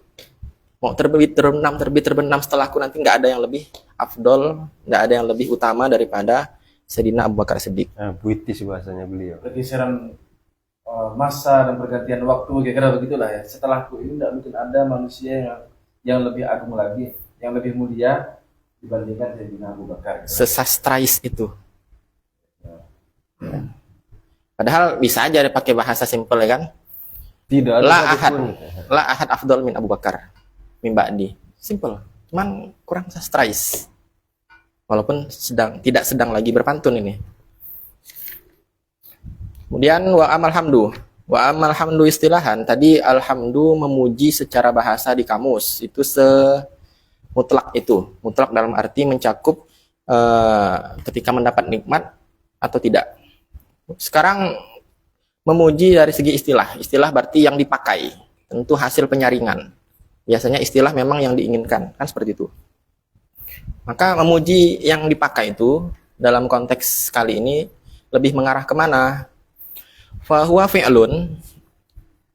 [SPEAKER 1] Mau terbit, terbenam setelahku nanti, nggak ada yang lebih afdol, nggak ada yang lebih utama daripada Sayyidina Abu Bakar Siddiq.
[SPEAKER 2] Puitis bahasanya beliau.
[SPEAKER 3] Pergeseran masa dan pergantian waktu, kira-kira begitulah ya. Setelahku ini tidak mungkin ada manusia yang lebih agung lagi, yang lebih mulia dibandingkan Sayyidina Abu Bakar.
[SPEAKER 1] Sesastrais itu. Padahal bisa aja pakai bahasa simpel ya kan?
[SPEAKER 2] Tidak
[SPEAKER 1] La ahad afdal min Abu Bakar min ba'di. Simple. Cuman kurang sastrais. Walaupun tidak sedang lagi berpantun ini. Kemudian wa amal hamdu. Wa amal hamdu istilahan. Tadi alhamdu memuji secara bahasa di kamus. Itu mutlak itu. Mutlak dalam arti mencakup ketika mendapat nikmat atau tidak. Sekarang memuji dari segi istilah. Istilah berarti yang dipakai. Tentu hasil penyaringan. Biasanya istilah memang yang diinginkan. Kan seperti itu. Maka memuji yang dipakai itu dalam konteks kali ini lebih mengarah kemana? Fahuwa fi'lun.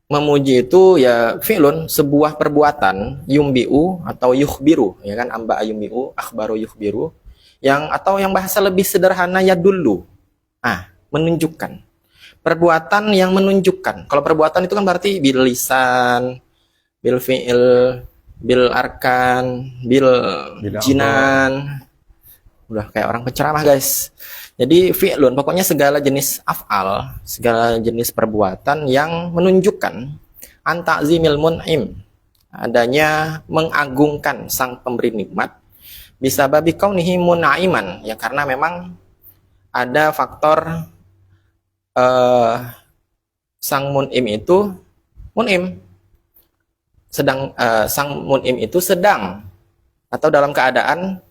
[SPEAKER 1] Memuji itu ya fi'lun, sebuah perbuatan, yumbi'u atau yukhbiru. Ya kan, amba yumbi'u, akhbaru yukhbiru. Atau yang bahasa lebih sederhana ya dulu. Menunjukkan. Perbuatan yang menunjukkan. Kalau perbuatan itu kan berarti bil lisan, bil fi'il, bil arkan, bil jinan. Udah kayak orang penceramah guys. Jadi fi'lun, pokoknya segala jenis af'al, segala jenis perbuatan yang menunjukkan anta'zimil mun'im, adanya mengagungkan sang pemberi nikmat, bisa babi kaunihi munaiman, ya karena memang ada faktor sang mun'im itu sang mun'im itu sedang atau dalam keadaan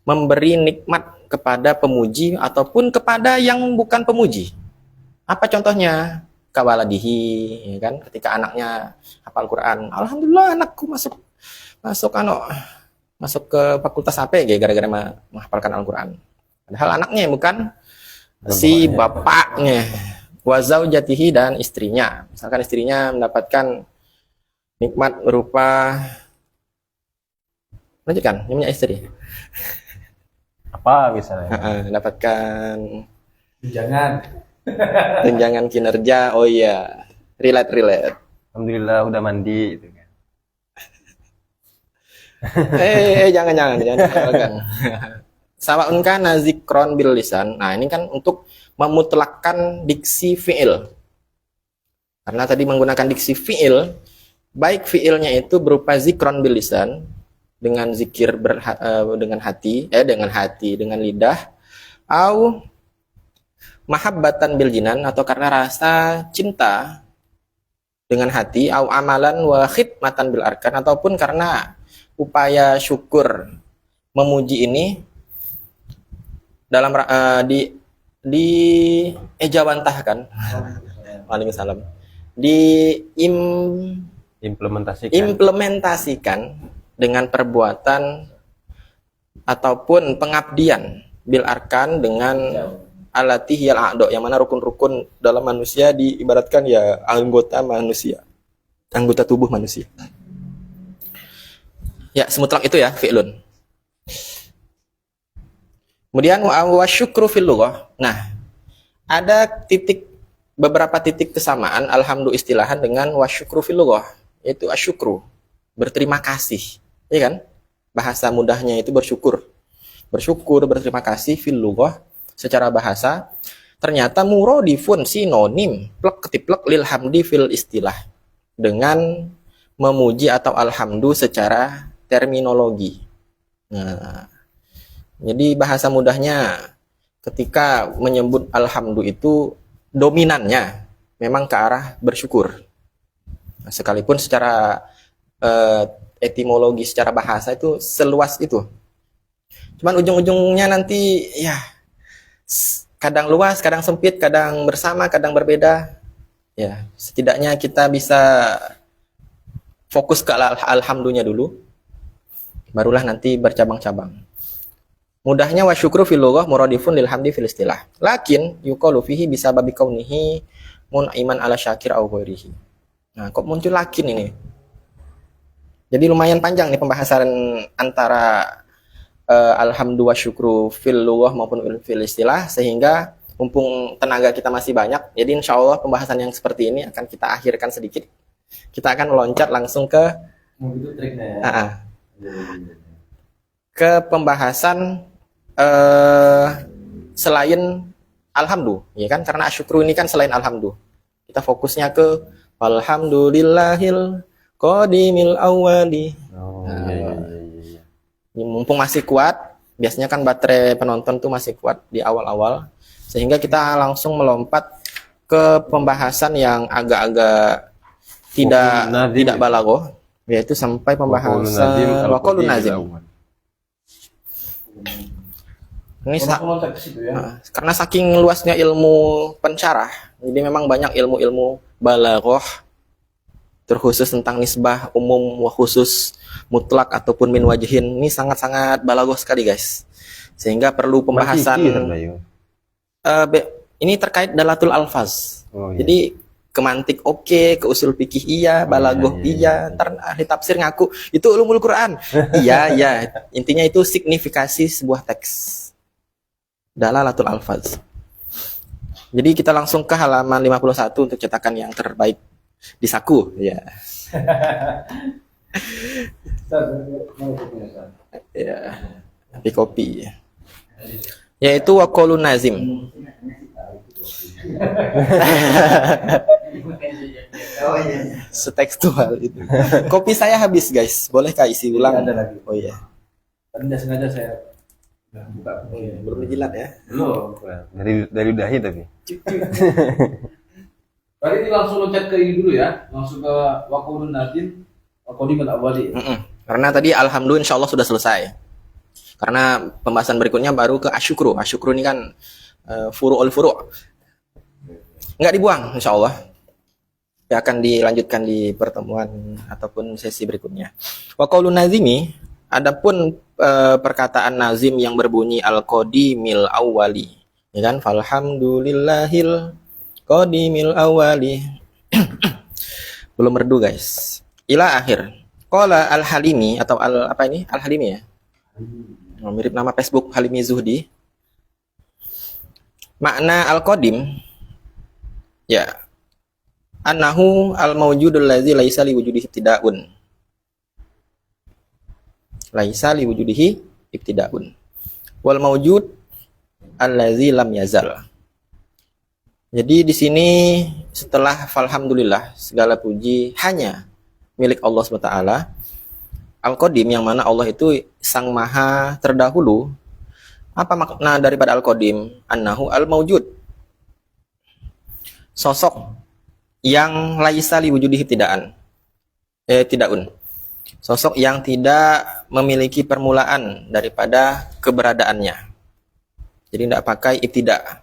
[SPEAKER 1] memberi nikmat kepada pemuji ataupun kepada yang bukan pemuji. Apa contohnya? Kawaladihi, ya kan? Ketika anaknya hafal Quran, alhamdulillah anakku masuk ke fakultas AP gara-gara menghafalkan Al-Quran. Padahal anaknya bukan si bapaknya. Wa zaujatihi, dan istrinya. Misalkan istrinya mendapatkan nikmat berupa lanjutkan, punya istri.
[SPEAKER 2] Apa misalnya?
[SPEAKER 1] Mendapatkan tunjangan kinerja. Oh iya, relate.
[SPEAKER 2] Alhamdulillah udah mandi gitu kan.
[SPEAKER 1] Jangan. Sawa'un kana zikron bil lisan. Nah, ini kan untuk memutlakkan diksi fi'il. Karena tadi menggunakan diksi fi'il, baik fi'ilnya itu berupa zikron bil lisan, dengan zikir dengan hati, dengan lidah, au mahabbatan bil jinan, atau karena rasa cinta dengan hati, au amalan wa khidmatan bil arkan, ataupun karena upaya syukur memuji ini dalam ejawantahkan. Waalaikumsalam. Implementasikan dengan perbuatan ataupun pengabdian bil arkan dengan alatih yal a'do, yang mana rukun-rukun dalam manusia diibaratkan ya anggota tubuh manusia. Ya, semutlak itu ya fi'lun. Kemudian wa syukru fil lughah. Nah, ada beberapa titik kesamaan alhamdu istilahan dengan wa syukru fil lughah, yaitu asyukru. berterima kasih, ya kan? Bahasa mudahnya itu bersyukur. Bersyukur, berterima kasih fil lughah secara bahasa. Ternyata muradifun sinonim plek ketiplek lil hamdi fil istilah dengan memuji atau alhamdu secara terminologi. Nah, jadi bahasa mudahnya ketika menyebut alhamdu itu dominannya memang ke arah bersyukur. Nah, sekalipun secara etimologi, secara bahasa itu seluas itu. Cuman ujung-ujungnya nanti ya kadang luas, kadang sempit, kadang bersama, kadang berbeda. Ya, setidaknya kita bisa fokus ke alhamdulillah dulu, barulah nanti bercabang-cabang. Mudahnya wa syukru fil lughah muradifun lil hamdi fil istilah. Lakin yuqalu fihi bisa babi kaunihi mun'iman ala syakir au ghairihi. Nah, kok muncul lakin ini? Jadi lumayan panjang nih pembahasan antara alhamdu wa syukru fil lughah maupun fil istilah, sehingga mumpung tenaga kita masih banyak, jadi insya Allah pembahasan yang seperti ini akan kita akhirkan sedikit. Kita akan meloncat langsung ke ke pembahasan selain alhamdu, ya kan? Karena asyukru ini kan selain alhamdu. Kita fokusnya ke alhamdulillahil qadimil awwali. Mumpung masih kuat, biasanya kan baterai penonton tuh masih kuat di awal-awal, sehingga kita langsung melompat ke pembahasan yang agak-agak tidak balaghah, yaitu sampai pembahasan waqaulun nazim. Ini karena saking luasnya ilmu pensyarah, jadi memang banyak ilmu-ilmu balaghah terkhusus tentang nisbah umum wa khusus mutlak ataupun min wajhin. Ini sangat-sangat balaghah sekali guys, sehingga perlu pembahasan ini terkait dalatul alfaz. Jadi kemantik oke, ke usul fikih iya, balaghah iya, ntar ahli tafsir ngaku itu ulumul Quran. Iya, intinya itu signifikasi sebuah teks, dalalatul alfaz. Jadi kita langsung ke halaman 51 untuk cetakan yang terbaik di saku, ya. Ya, di kopi. Yaitu waqaulun nazim. Setekstual itu. Kopi saya habis, guys. Bolehkah isi ulang?
[SPEAKER 3] Ada lagi.
[SPEAKER 1] Oh iya.
[SPEAKER 3] Tadi nggak sengaja saya buka.
[SPEAKER 1] Oh, iya. Belum dijilat ya?
[SPEAKER 3] Belum.
[SPEAKER 2] Dari dahi tapi.
[SPEAKER 3] Tadi ini langsung loncat ke ini dulu ya, langsung ke waqaulun nazim, waqaudimul awwali.
[SPEAKER 1] Karena tadi alhamdulillah insyaallah sudah selesai. Karena pembahasan berikutnya baru ke asyukru. Asyukru ini kan furu'ul furu'. Enggak dibuang insyaallah. Ya, akan dilanjutkan di pertemuan ataupun sesi berikutnya. Wa qaulun nazimi, adapun perkataan nazim yang berbunyi al-qadimil awwali, ya kan? Falhamdulillahil qadimil awwali. Belum merdu guys. Ila akhir. Qala al-Halimi atau apa ini? Al-Halimi ya. Mirip nama Facebook Halimi Zuhdi. Makna al-qadim ya annahu al-mawjudul ladzi laisa li wujudihi ibtida'un. Laisa li wujudihi ibtida'un. Wal mawjud allazi lam yazal. Jadi di sini setelah falhamdulillah segala puji hanya milik Allah SWT, Al-Qadim yang mana Allah itu sang maha terdahulu. Apa makna daripada Al-Qadim? Annahu al-mawjud, sosok yang laisa li wujudihi tidakun, sosok yang tidak memiliki permulaan daripada keberadaannya. Jadi tidak pakai ibtida',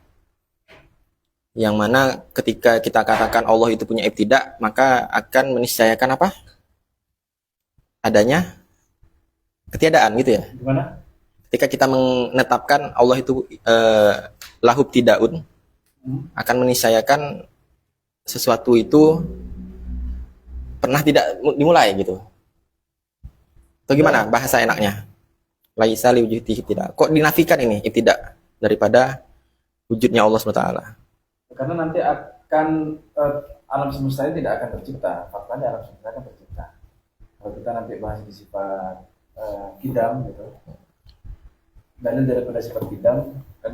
[SPEAKER 1] yang mana ketika kita katakan Allah itu punya ibtida', maka akan meniscayakan apa? Adanya ketiadaan gitu ya.
[SPEAKER 3] Gimana?
[SPEAKER 1] Ketika kita menetapkan Allah itu lahu ibtidaun, akan meniscayakan sesuatu itu pernah tidak dimulai gitu. Atau gimana bahasa enaknya? Laisa li wujudihi ibtida'. Kok dinafikan ini ibtida' daripada wujudnya Allah SWT?
[SPEAKER 3] Karena nanti akan alam semesta ini tidak akan tercipta. Faktanya alam semesta akan tercipta. Kalau kita nanti bahas di sifat kidam gitu, dalil daripada sifat kidam kan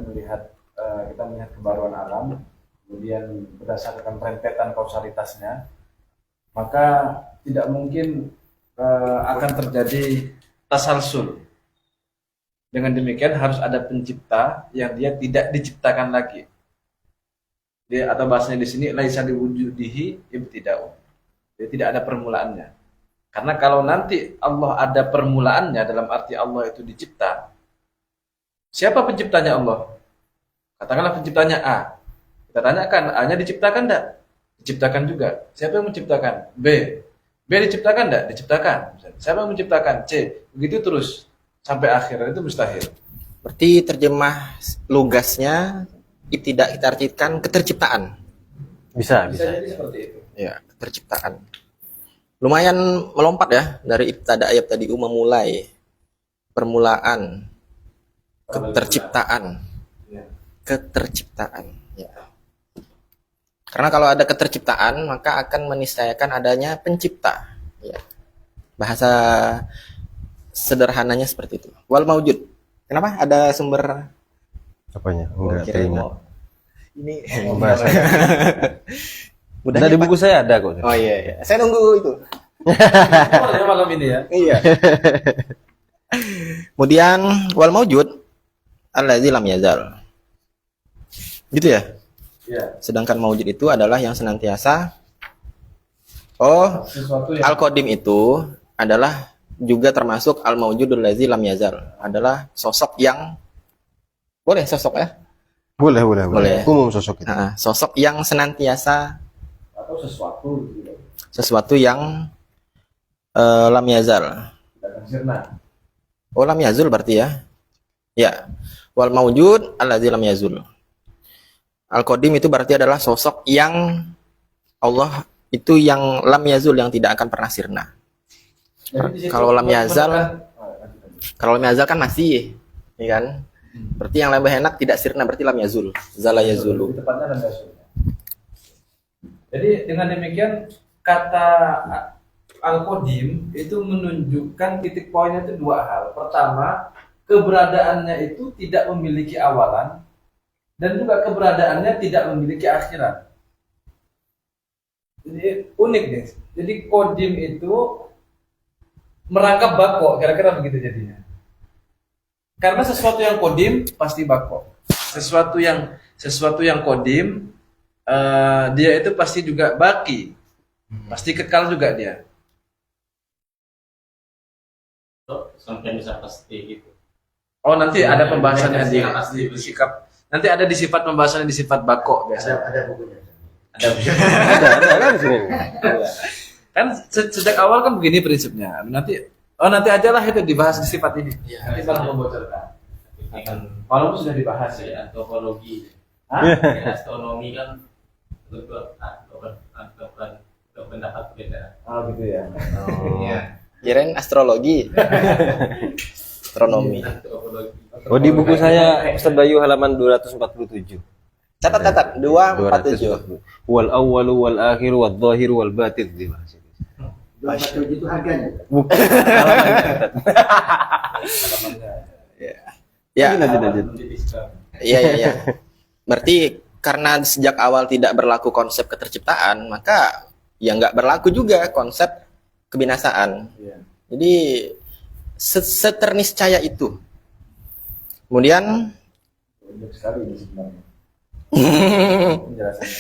[SPEAKER 3] kita melihat kebaruan alam, kemudian berdasarkan rentetan kausalitasnya, maka tidak mungkin akan terjadi tasalsul. Dengan demikian harus ada pencipta yang dia tidak diciptakan lagi. Dia atau bahasanya di sini laisa liwujudihi ibtida'u. Dia tidak ada permulaannya. Karena kalau nanti Allah ada permulaannya dalam arti Allah itu dicipta. Siapa penciptanya Allah? Katakanlah penciptanya A. Kita tanyakan, A-nya diciptakan enggak? Diciptakan juga. Siapa yang menciptakan? B. B diciptakan enggak? Diciptakan. Siapa yang menciptakan? C. Begitu terus sampai akhir, itu mustahil.
[SPEAKER 1] Berarti terjemah lugasnya tidak kita artikan keterciptaan.
[SPEAKER 2] Bisa.
[SPEAKER 3] Jadi seperti itu.
[SPEAKER 1] Ya, keterciptaan. Lumayan melompat ya dari ibtada ayat tadi memulai, permulaan, keterciptaan.
[SPEAKER 3] Ya.
[SPEAKER 1] Keterciptaan. Ya. Karena kalau ada keterciptaan maka akan meniscayakan adanya pencipta. Ya. Bahasa sederhananya seperti itu. Wal maujud. Kenapa? Ada sumber
[SPEAKER 2] Apanya? Enggak
[SPEAKER 1] kirain
[SPEAKER 2] teringat.
[SPEAKER 1] mau- Ini
[SPEAKER 2] Bahasa.
[SPEAKER 1] mudah
[SPEAKER 2] Ada di buku saya ada kok.
[SPEAKER 1] Oh iya, iya. Saya nunggu itu.
[SPEAKER 3] Oh, ya malam ini ya.
[SPEAKER 1] Iya. Kemudian wal maujud allazi lam yazal. Gitu ya.
[SPEAKER 3] Ya.
[SPEAKER 1] Sedangkan maujud itu adalah yang senantiasa. Oh,
[SPEAKER 3] Sesuatu yang
[SPEAKER 1] al-qadim itu adalah juga termasuk al-maujudul lazi lam yazal. Adalah sosok yang boleh sosok ya?
[SPEAKER 2] Boleh.
[SPEAKER 1] Boleh.
[SPEAKER 2] Umum sosok itu.
[SPEAKER 1] Nah, sosok yang senantiasa
[SPEAKER 3] atau sesuatu gitu.
[SPEAKER 1] sesuatu yang lam yazal.
[SPEAKER 3] Tidak akan sirna.
[SPEAKER 1] Oh, lam yazul berarti ya. Ya. Wal maujud allazi lam yazul. Al-qadim itu berarti adalah sosok yang Allah itu yang lam yazul, yang tidak akan pernah sirna.
[SPEAKER 3] Jadi di situ
[SPEAKER 1] Kalau lam yazal,
[SPEAKER 3] lanjut.
[SPEAKER 1] kalau lam yazal kan masih, ya kan? Berarti yang lebih enak tidak sirna, berarti lam yazul. Zala yazulu.
[SPEAKER 3] Lebih tepatnya lam yazul. Jadi dengan demikian kata al-qadim itu menunjukkan titik poinnya itu dua hal. Pertama, keberadaannya itu tidak memiliki awalan dan juga keberadaannya tidak memiliki akhirat. Jadi unik nih. Jadi qadim itu merangkap bako, kira-kira begitu jadinya. Karena sesuatu yang qadim pasti bako. Sesuatu yang qadim dia itu pasti juga baki. Pasti kekal juga dia.
[SPEAKER 4] Sampai bisa pasti gitu.
[SPEAKER 3] Oh, nanti ada pembahasannya di
[SPEAKER 4] Pasti.
[SPEAKER 3] sikap. Nanti ada di sifat pembahasannya di sifat bako biasanya.
[SPEAKER 4] Ada bukunya.
[SPEAKER 2] Ada kan di sini.
[SPEAKER 3] Kan sejak awal kan begini prinsipnya. Nanti aja lah itu dibahas di sifat ini. Nanti malah membocorkan.
[SPEAKER 4] Ini kan
[SPEAKER 3] Walaupun sudah dibahas
[SPEAKER 4] dari
[SPEAKER 3] ya.
[SPEAKER 4] antropologi.
[SPEAKER 3] Hah?
[SPEAKER 4] Dari astronomi kan pendapat beda.
[SPEAKER 3] Oh gitu ya.
[SPEAKER 4] Iya.
[SPEAKER 1] Kirain astrologi. Astronomi.
[SPEAKER 4] Antropologi.
[SPEAKER 2] Oh, di buku saya Ustaz Bayu halaman 247.
[SPEAKER 1] Catat 247.
[SPEAKER 2] Wal awwalu wal akhiru wal zahiru wal batin dibahas itu.
[SPEAKER 5] itu harganya.
[SPEAKER 2] Bukan.
[SPEAKER 1] Ya.
[SPEAKER 2] Lanjut.
[SPEAKER 1] Iya. Berarti karena sejak awal tidak berlaku konsep keterciptaan, maka ya nggak berlaku juga konsep kebinasaan.
[SPEAKER 3] Iya.
[SPEAKER 1] Jadi seterniscaya itu. Kemudian
[SPEAKER 3] Unik sekali ini sebenarnya. Penjelasannya.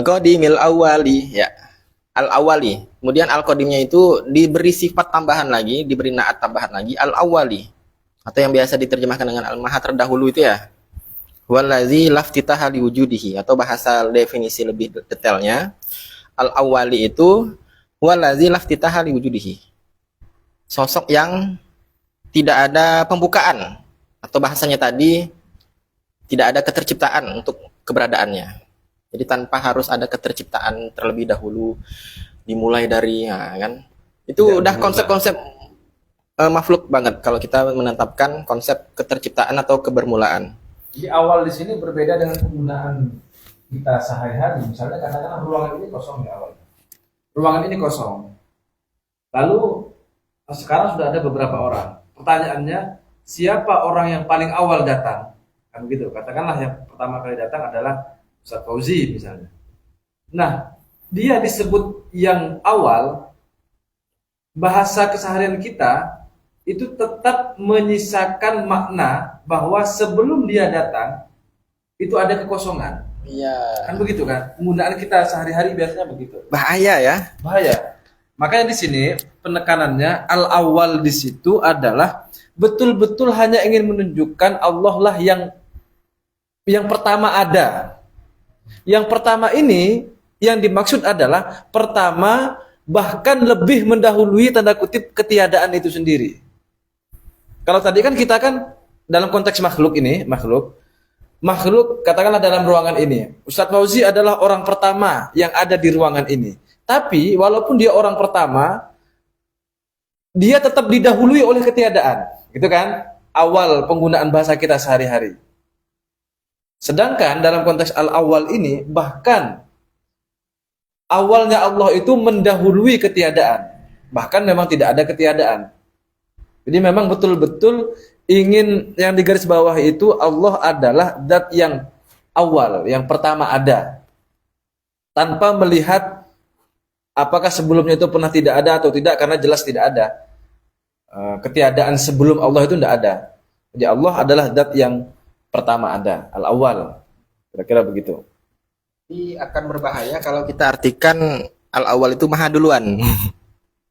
[SPEAKER 1] al-qadimil awali, ya. Al-awali. Kemudian al-qadimnya itu diberi sifat tambahan lagi, diberi naat tambahan lagi, al-awali. Atau yang biasa diterjemahkan dengan al-maha terdahulu itu ya. Wallazi laftitaha liwujudihi, atau bahasa definisi lebih detailnya, al-awali itu wallazi laftitaha liwujudihi. Sosok yang tidak ada pembukaan, atau bahasanya tadi tidak ada keterciptaan untuk keberadaannya. Jadi tanpa harus ada keterciptaan terlebih dahulu, dimulai dari ya, kan. Itu udah konsep-konsep makhluk banget kalau kita menetapkan konsep keterciptaan atau kebermulaan.
[SPEAKER 3] Jadi awal di sini berbeda dengan penggunaan kita sehari-hari. Misalnya katakanlah ruangan ini kosong ya awal. Ruangan ini kosong. Lalu sekarang sudah ada beberapa orang. Pertanyaannya, siapa orang yang paling awal datang? Kan begitu. Katakanlah yang pertama kali datang adalah Ustaz Fauzi misalnya. Nah, dia disebut yang awal, bahasa keseharian kita itu tetap menyisakan makna bahwa sebelum dia datang itu ada kekosongan.
[SPEAKER 1] Iya.
[SPEAKER 3] Kan begitu kan? Penggunaan kita sehari-hari biasanya begitu.
[SPEAKER 1] Bahaya ya.
[SPEAKER 3] Bahaya. Makanya di sini penekanannya al-awwal di situ adalah betul-betul hanya ingin menunjukkan Allah lah yang pertama ada. Yang pertama ini yang dimaksud adalah pertama bahkan lebih mendahului tanda kutip ketiadaan itu sendiri. Kalau tadi kan kita kan dalam konteks makhluk katakanlah dalam ruangan ini. Ustadz Fauzi adalah orang pertama yang ada di ruangan ini. Tapi walaupun dia orang pertama, dia tetap didahului oleh ketiadaan. Gitu kan? Awal penggunaan bahasa kita sehari-hari. Sedangkan dalam konteks al-awwal ini, bahkan awalnya Allah itu mendahului ketiadaan. Bahkan memang tidak ada ketiadaan. Jadi memang betul-betul ingin yang di garis bawah itu Allah adalah zat yang awal, yang pertama ada. Tanpa melihat apakah sebelumnya itu pernah tidak ada atau tidak, karena jelas tidak ada. Ketiadaan sebelum Allah itu tidak ada. Jadi Allah adalah zat yang pertama ada, al-awwal. Kira-kira begitu.
[SPEAKER 1] Tapi akan berbahaya kalau kita artikan al-awwal itu maha duluan.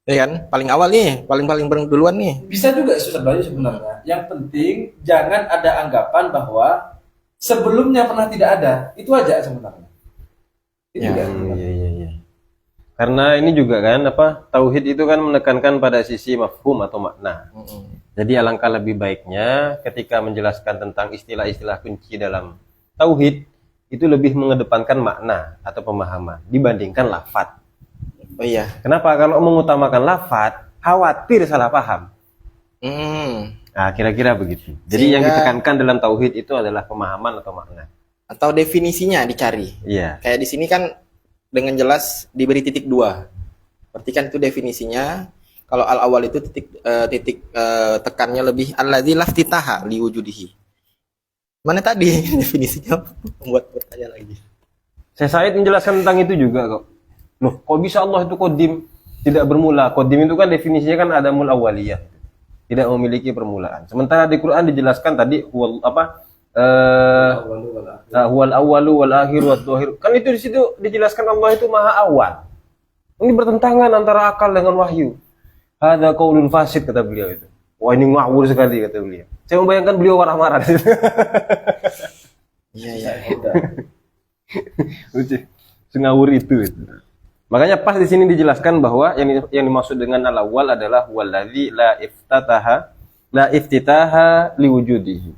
[SPEAKER 1] Ya kan? Paling awal nih, paling duluan nih.
[SPEAKER 3] Bisa juga Ustaz Bayu sebenarnya. Yang penting jangan ada anggapan bahwa sebelumnya pernah tidak ada. Itu aja sebenarnya. Itu
[SPEAKER 1] Ya,
[SPEAKER 3] kan.
[SPEAKER 2] Iya. Karena ini juga kan tauhid itu kan menekankan pada sisi mafhum atau makna. Jadi alangkah lebih baiknya ketika menjelaskan tentang istilah-istilah kunci dalam tauhid itu lebih mengedepankan makna atau pemahaman dibandingkan lafadz.
[SPEAKER 1] Oh iya.
[SPEAKER 2] Kenapa? Kalau mengutamakan lafadz, khawatir salah paham. Nah, kira-kira begitu. Jadi yang ditekankan dalam tauhid itu adalah pemahaman atau makna.
[SPEAKER 1] Atau definisinya dicari.
[SPEAKER 2] Iya.
[SPEAKER 1] Kayak di sini kan dengan jelas diberi titik 2. Berarti kan itu definisinya. Kalau al-awwal itu titik tekannya lebih alladzi laftitaha liwujudihi. Mana tadi definisinya? Membuat bertanya lagi.
[SPEAKER 2] Saya Said menjelaskan tentang itu juga kok. Loh, kok bisa Allah itu qadim tidak bermula? Qadim itu kan definisinya kan adamul awwaliyah. Tidak memiliki permulaan. Sementara di Quran dijelaskan tadi huwal awwalu wal akhiru wat dhahir. Kan itu di situ dijelaskan Allah itu maha awal. Ini bertentangan antara akal dengan wahyu. Hadza qaulun fasid kata beliau itu. Wah, ini ngawur sekali kata beliau. Saya membayangkan beliau marah-marah.
[SPEAKER 1] Iya.
[SPEAKER 2] Sengawur itu. Makanya pas di sini dijelaskan bahwa yang dimaksud dengan al-awwal adalah wallazi la iftitaha liwujudihi.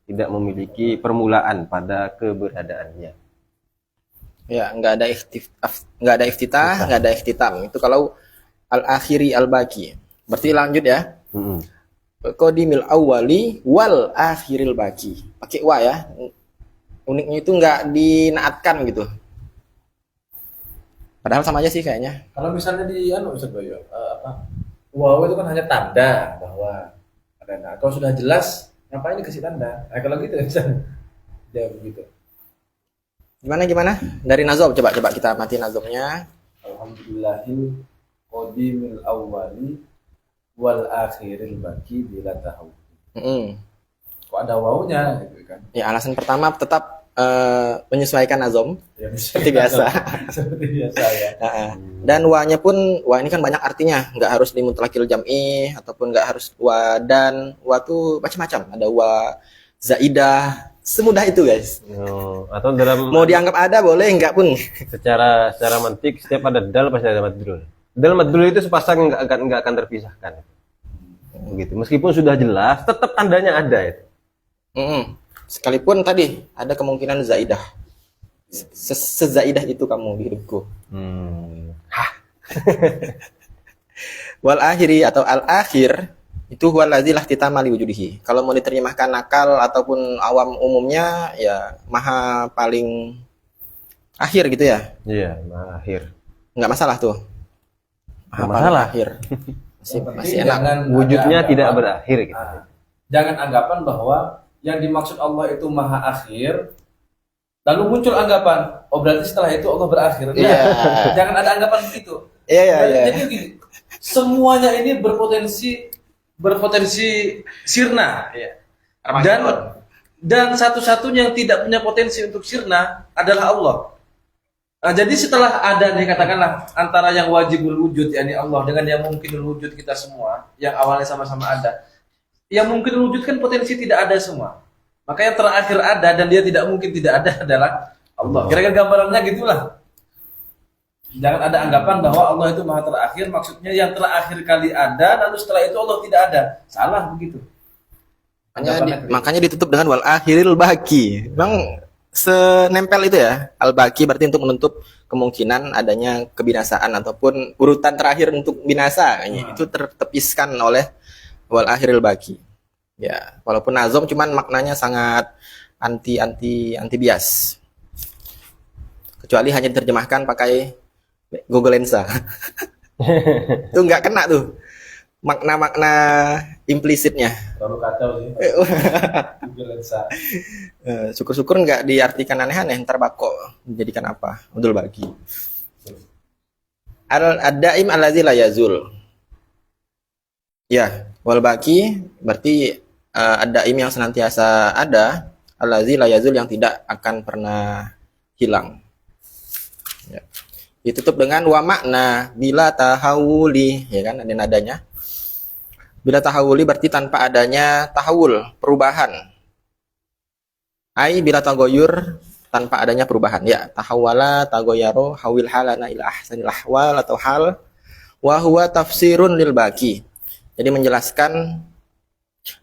[SPEAKER 2] Tidak memiliki permulaan pada keberadaannya.
[SPEAKER 1] Ya, enggak ada iftitah, enggak ada ikhtitam. Itu kalau al-akhiri al-baqi. Berarti lanjut ya. Qadimil awwali wal akhiril baqi. Pakai wa ya. Uniknya itu enggak dinaatkan gitu. Padahal sama aja sih kayaknya.
[SPEAKER 3] Kalau misalnya di Ustaz Bayu, wow itu kan hanya tanda bahwa ada. Nah, kalau sudah jelas, ngapain dikasih tanda? Nah, kalau gitu misalnya, ya begitu.
[SPEAKER 1] Gimana? Dari Nazom, coba kita mati Nazomnya.
[SPEAKER 3] Alhamdulillahil qadimil awwali wal akhiril baqi bila tahu. Kok ada wawunya gitu kan?
[SPEAKER 1] Ya, alasan pertama tetap menyesuaikan Nazom
[SPEAKER 3] Ya,
[SPEAKER 1] seperti biasa.
[SPEAKER 3] Seperti biasa ya.
[SPEAKER 1] Dan wa-nya pun, wa ini kan banyak artinya, nggak harus di mutlaqil jam'i ataupun nggak harus wa dan wa tuh macam-macam. Ada wa zaidah, semudah itu guys.
[SPEAKER 2] Atau dalam
[SPEAKER 1] Mau dianggap ada boleh, nggak pun.
[SPEAKER 2] secara mantik setiap ada dal pasti ada madrul. Dal madrul itu sepasang nggak akan terpisahkan. Begitu. Meskipun sudah jelas, tetap tandanya ada itu.
[SPEAKER 1] Sekalipun tadi ada kemungkinan zaidah. Sezaidah itu kamu di hidupku. Wal akhiri atau al akhir itu huwallazi lahtitama liwujudihi. Kalau mau diterjemahkan nakal ataupun awam umumnya ya maha paling akhir gitu ya.
[SPEAKER 2] Iya, maha akhir.
[SPEAKER 1] Nggak masalah tuh.
[SPEAKER 2] Nggak masalah.
[SPEAKER 1] Akhir. Masih
[SPEAKER 3] Yang
[SPEAKER 1] masih
[SPEAKER 3] penting
[SPEAKER 1] enak.
[SPEAKER 3] jangan
[SPEAKER 2] Wujudnya
[SPEAKER 3] ada
[SPEAKER 2] tidak
[SPEAKER 3] anggapan-
[SPEAKER 2] berakhir gitu.
[SPEAKER 3] Jangan anggapan bahwa yang dimaksud Allah itu maha akhir, lalu muncul anggapan, oh berarti setelah itu Allah berakhir. Nah,
[SPEAKER 1] Iya.
[SPEAKER 3] jangan ada anggapan begitu.
[SPEAKER 1] Iya, iya, iya.
[SPEAKER 3] Jadi gini, semuanya ini berpotensi sirna. Dan satu-satunya yang tidak punya potensi untuk sirna adalah Allah. Nah, jadi setelah ada nih katakanlah antara yang wajibul wujud yakni Allah dengan yang mungkinul wujud kita semua yang awalnya sama-sama ada. Yang mungkinul wujud kan potensi tidak ada semua. Maka yang terakhir ada dan dia tidak mungkin tidak ada adalah Allah. Kira-kira gambarannya gitulah. Jangan ada anggapan bahwa Allah itu maha terakhir, maksudnya yang terakhir kali ada lalu setelah itu Allah tidak ada. Salah begitu.
[SPEAKER 1] Makanya ditutup dengan wal akhiril baqi. Memang senempel itu ya. Al baqi berarti untuk menutup kemungkinan adanya kebinasaan ataupun urutan terakhir untuk binasa. Itu tertepiskan oleh wal akhiril baqi. Ya, walaupun nazom cuman maknanya sangat anti bias. Kecuali hanya diterjemahkan pakai Google Lensa. Itu nggak kena tuh makna-makna implisitnya.
[SPEAKER 3] Terlalu kacau sih. Google Lensa.
[SPEAKER 1] Syukur-syukur nggak diartikan aneh-aneh, ntar bako menjadikan apa? Udul bagi. Ad-daim allazi la yazul. Ya, wal baqi berarti ad-daim yang senantiasa ada, allazi la yazul yang tidak akan pernah hilang. Ya. Ditutup dengan wa makna bila tahawuli, ya kan ada nadanya. Bila tahawuli berarti tanpa adanya tahawul, perubahan. Ai bila tagoyur, tanpa adanya perubahan. Ya, tahawala, tagoyaro, hawil halana ila ahsanil ahwal atau hal. Wa huwa tafsirun lil baqi. Jadi menjelaskan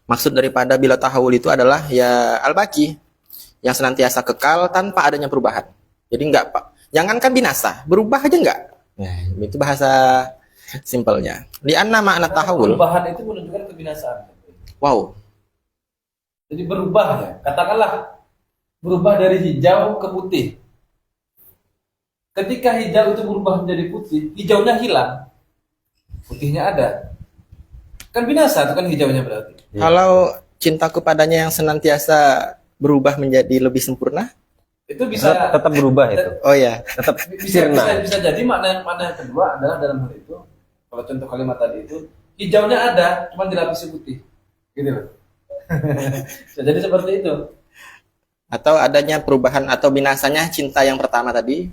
[SPEAKER 1] maksud daripada bila tahawul itu adalah ya al-baqi, yang senantiasa kekal tanpa adanya perubahan. Jadi enggak, Pak. Jangankan binasa, berubah aja enggak. Nah, itu bahasa simpelnya. Di anna makna tahawul.
[SPEAKER 3] Perubahan itu menunjukkan kebinasaan.
[SPEAKER 1] Wow.
[SPEAKER 3] Jadi berubah ya. Katakanlah berubah dari hijau ke putih. Ketika hijau itu berubah menjadi putih, hijaunya hilang, putihnya ada. Kan binasa itu kan hijaunya berarti.
[SPEAKER 1] Kalau cintaku padanya yang senantiasa berubah menjadi lebih sempurna,
[SPEAKER 3] Itu bisa
[SPEAKER 2] Tetap berubah itu.
[SPEAKER 1] oh ya,
[SPEAKER 2] Tetap
[SPEAKER 3] bisa,
[SPEAKER 2] sirna.
[SPEAKER 3] bisa jadi makna yang kedua adalah dalam hal itu, kalau contoh kalimat tadi itu hijaunya ada, cuma dilapisi putih, gitu loh. Bisa jadi seperti itu.
[SPEAKER 1] atau adanya perubahan atau binasanya cinta yang pertama tadi.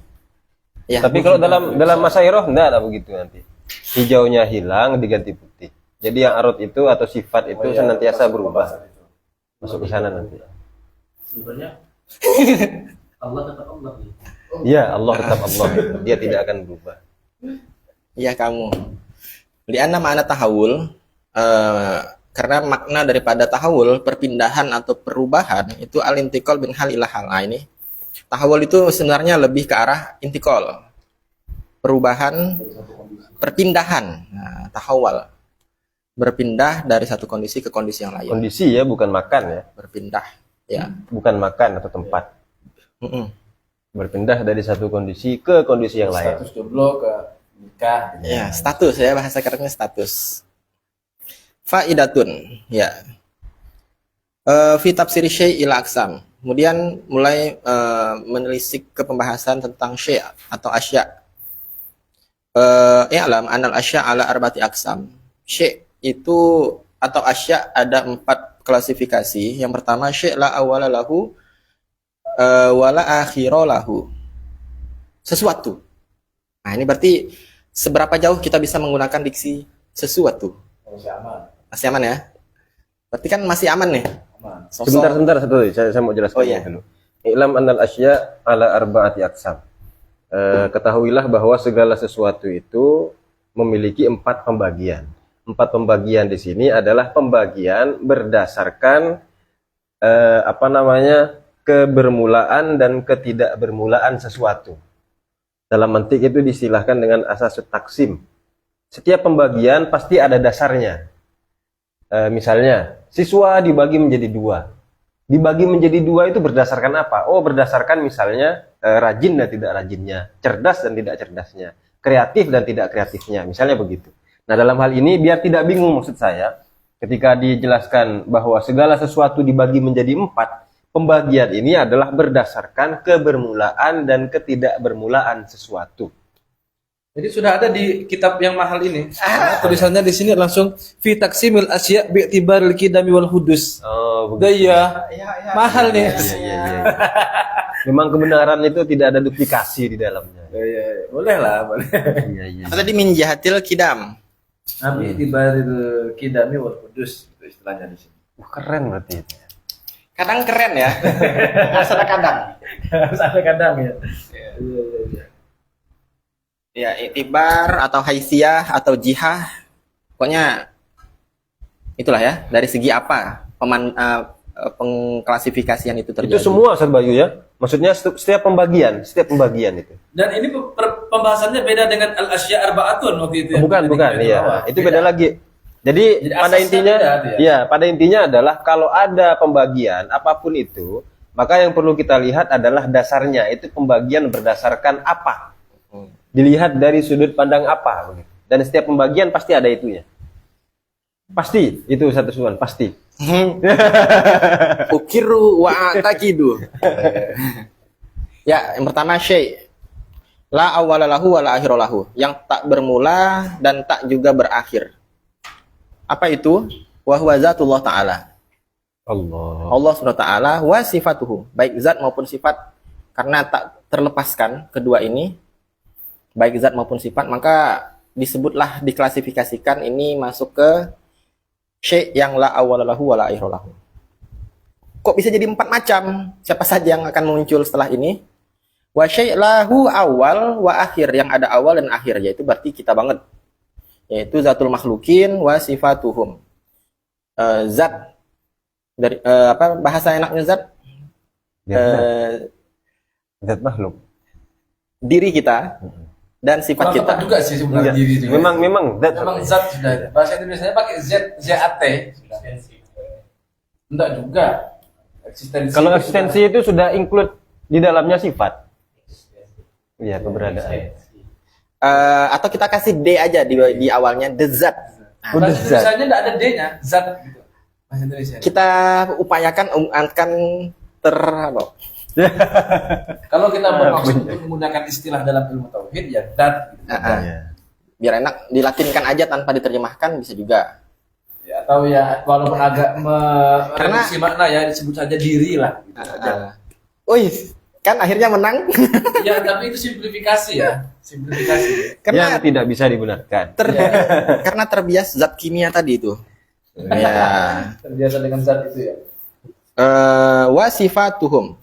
[SPEAKER 1] Ya,
[SPEAKER 2] Tapi kalau dalam masairoh enggak ada begitu nanti. Hijaunya hilang diganti putih. Jadi yang arut itu atau sifat itu senantiasa berubah. Masuk ke sana nanti.
[SPEAKER 4] Sebenarnya Allah tetap Allah.
[SPEAKER 2] Iya, Allah tetap Allah. Dia tidak akan berubah.
[SPEAKER 1] iya kamu. Lianna makna tahawul, karena makna daripada tahawul perpindahan atau perubahan itu al-intiqal bin hal ila hal. Nah, ini tahawul itu sebenarnya lebih ke arah intiqal, perubahan, perpindahan. Nah, tahawul berpindah dari satu kondisi ke kondisi yang lain.
[SPEAKER 2] Kondisi ya, bukan makan ya.
[SPEAKER 1] Berpindah, ya.
[SPEAKER 2] Bukan makan atau tempat.
[SPEAKER 1] Mm-mm.
[SPEAKER 2] Berpindah dari satu kondisi ke kondisi yang lain.
[SPEAKER 3] Status jomblo ke nikah.
[SPEAKER 1] Ya, status ya, bahasa kerennya status. Faidatun, ya. Fi tafsir syai' ila aksam. Kemudian mulai menelisik ke pembahasan tentang syai' atau asya'. I'lam anal asya' ala arba'ati aksam. Syai' itu atau asya' ada 4 klasifikasi. Yang pertama syai' la awwala lahu wala akhira lahu. Sesuatu. Nah, ini berarti seberapa jauh kita bisa menggunakan diksi sesuatu.
[SPEAKER 3] Masih aman.
[SPEAKER 1] Masih aman ya? Berarti kan masih aman nih.
[SPEAKER 3] Aman.
[SPEAKER 2] Sebentar satu. Saya mau jelaskan
[SPEAKER 1] Oh, iya.
[SPEAKER 2] dulu. I'lam annal asya' ala arba'ati aksam. Ketahuilah bahwa segala sesuatu itu memiliki 4 pembagian. 4 pembagian di sini adalah pembagian berdasarkan kebermulaan dan ketidakbermulaan sesuatu. Dalam mantik itu distilahkan dengan asas taksim. Setiap pembagian pasti ada dasarnya. Misalnya, siswa dibagi menjadi 2. Dibagi menjadi 2 itu berdasarkan apa? Oh, berdasarkan misalnya rajin dan tidak rajinnya, cerdas dan tidak cerdasnya, kreatif dan tidak kreatifnya, misalnya begitu. Nah, dalam hal ini biar tidak bingung maksud saya, ketika dijelaskan bahwa segala sesuatu dibagi menjadi 4, pembagian ini adalah berdasarkan kebermulaan dan ketidakbermulaan sesuatu.
[SPEAKER 3] Jadi sudah ada di kitab yang mahal ini. Tulisannya di sini langsung fi taqsimil asya' bi'tibaril qidami wal hudus.
[SPEAKER 2] Oh,
[SPEAKER 3] Daya. Mahal nih.
[SPEAKER 2] Iya. Memang kebenaran itu tidak ada duplikasi di dalamnya.
[SPEAKER 3] Iya. Boleh lah, boleh.
[SPEAKER 2] Iya.
[SPEAKER 1] Apa tadi min jahatil kidam?
[SPEAKER 3] Bi'tibaril qidami wal hudus itu istilahnya di sini.
[SPEAKER 2] Keren berarti itu.
[SPEAKER 1] Kadang keren ya. Nggak ada kadang.
[SPEAKER 3] Kadang ya. Iya.
[SPEAKER 1] Ya, itibar atau haisiyah atau jihah, pokoknya itulah ya. Dari segi apa pengklasifikasian itu terjadi?
[SPEAKER 2] Itu semua Ustaz Bayu ya. Maksudnya setiap pembagian itu.
[SPEAKER 3] Dan ini pembahasannya beda dengan al-asya' arba'atun waktu itu.
[SPEAKER 2] Bukan, iya. Itu beda lagi. Jadi pada
[SPEAKER 3] asasnya
[SPEAKER 2] intinya,
[SPEAKER 3] beda,
[SPEAKER 2] ya pada intinya adalah kalau ada pembagian apapun itu, maka yang perlu kita lihat adalah dasarnya. Itu pembagian berdasarkan apa? Dilihat dari sudut pandang apa? Dan setiap pembagian pasti ada itunya. Pasti itu satu suan, pasti.
[SPEAKER 1] Ukiru wa takidu. Ya, yang pertama syai' la awwalalahu wa la akhiralahu, yang tak bermula dan tak juga berakhir. Apa itu? Wa huwa zatullah ta'ala. Allah Subhanahu wa ta'ala wa sifatuhu, baik zat maupun sifat, karena tak terlepaskan kedua ini, baik zat maupun sifat, maka disebutlah, diklasifikasikan ini masuk ke syai' yang la awwalalahu wa la akhiralahu. Kok bisa jadi 4 macam? Siapa saja yang akan muncul setelah ini? Wa syai' lahu awal wa akhir, yang ada awal dan akhir, yaitu berarti kita banget, yaitu zatul makhlukin wa sifatuhum. Zat dari apa bahasa enaknya zat?
[SPEAKER 2] Zat makhluk.
[SPEAKER 1] Diri kita dan sifat kita.
[SPEAKER 3] Juga sih sebenarnya diri juga.
[SPEAKER 2] Memang
[SPEAKER 3] Zat sudah. Bahasa Indonesia pakai ZAT. Enggak juga. Eksistensi.
[SPEAKER 2] Kalau eksistensi itu sudah include di dalamnya sifat. Iya, keberadaan.
[SPEAKER 1] Atau kita kasih D aja di awalnya, the zat.
[SPEAKER 3] Bahasa Indonesia enggak ada D-nya, zat gitu. Bahasa Indonesia.
[SPEAKER 1] Kita upayakan akan
[SPEAKER 3] Kalau kita bermaksud untuk menggunakan istilah dalam ilmu tauhid ya dat gitu.
[SPEAKER 1] Biar enak dilatinkan aja tanpa diterjemahkan bisa juga.
[SPEAKER 3] Ya, atau ya walaupun agak mereduksi makna ya disebut saja diri lah gitu aja.
[SPEAKER 1] Kan akhirnya menang.
[SPEAKER 3] Ya, tapi itu simplifikasi ya.
[SPEAKER 1] Karena
[SPEAKER 2] yang tidak bisa dibenarkan.
[SPEAKER 1] Karena terbiasa zat kimia tadi itu. Ya.
[SPEAKER 3] Terbiasa dengan zat itu ya.
[SPEAKER 1] Wa sifatuhum.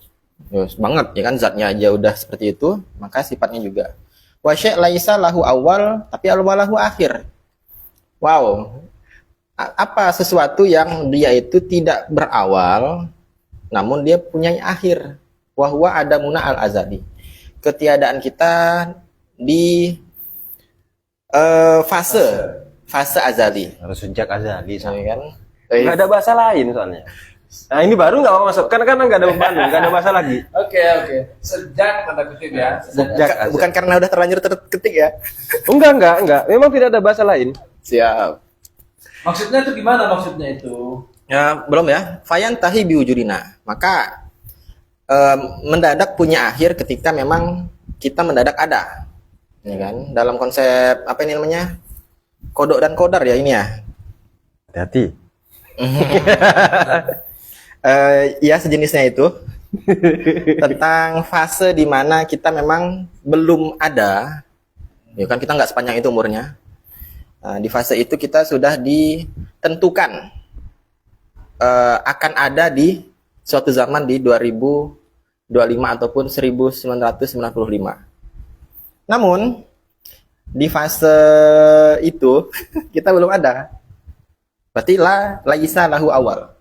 [SPEAKER 1] Banget ya kan, zatnya aja udah seperti itu, maka sifatnya juga. Wa syai' laisa lahu awal tapi alwalahu akhir. Wow. Apa sesuatu yang dia itu tidak berawal namun dia punya akhir. Wa huwa adamuna al-azali. Ketiadaan kita di fase azali.
[SPEAKER 2] Harus sejak azali
[SPEAKER 1] Kan?
[SPEAKER 2] Nggak ada bahasa lain soalnya. Nah ini baru nggak mau masuk, karena nggak ada beban, nggak ada bahasa lagi.
[SPEAKER 3] Oke. Sejak tanda kutip ya.
[SPEAKER 1] Bukan karena udah terlanjur terketik ya.
[SPEAKER 2] Enggak. Memang tidak ada bahasa lain.
[SPEAKER 1] Siap.
[SPEAKER 3] Maksudnya itu gimana maksudnya itu?
[SPEAKER 1] Ya, belum ya. Fayan tahi biwujudina. Maka mendadak punya akhir ketika memang kita mendadak ada. Ini kan dalam konsep apa ini namanya? Kodok dan kodar ya ini ya.
[SPEAKER 2] Hati-hati.
[SPEAKER 1] Ya sejenisnya itu. Tentang fase di mana kita memang belum ada. Ya kan kita nggak sepanjang itu umurnya. Di fase itu kita sudah ditentukan akan ada di suatu zaman di 2025 ataupun 1995. Namun di fase itu kita belum ada. Berarti laisa lahu awal.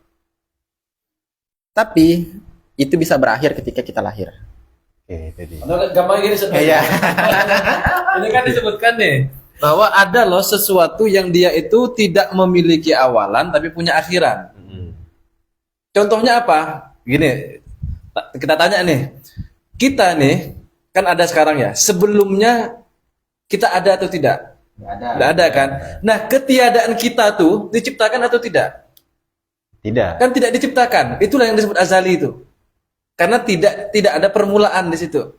[SPEAKER 1] Tapi itu bisa berakhir ketika kita lahir.
[SPEAKER 2] Oke, jadi.
[SPEAKER 3] Gampang gini sebenarnya. Ini kan disebutkan nih bahwa ada loh sesuatu yang dia itu tidak memiliki awalan tapi punya akhiran. Contohnya apa? Gini, kita tanya nih. Kita nih kan ada sekarang ya. Sebelumnya kita ada atau tidak? Tidak ada kan? Nah, ketiadaan kita tuh diciptakan atau tidak?
[SPEAKER 2] Tidak.
[SPEAKER 3] Kan tidak diciptakan. Itulah yang disebut azali itu. Karena tidak ada permulaan di situ.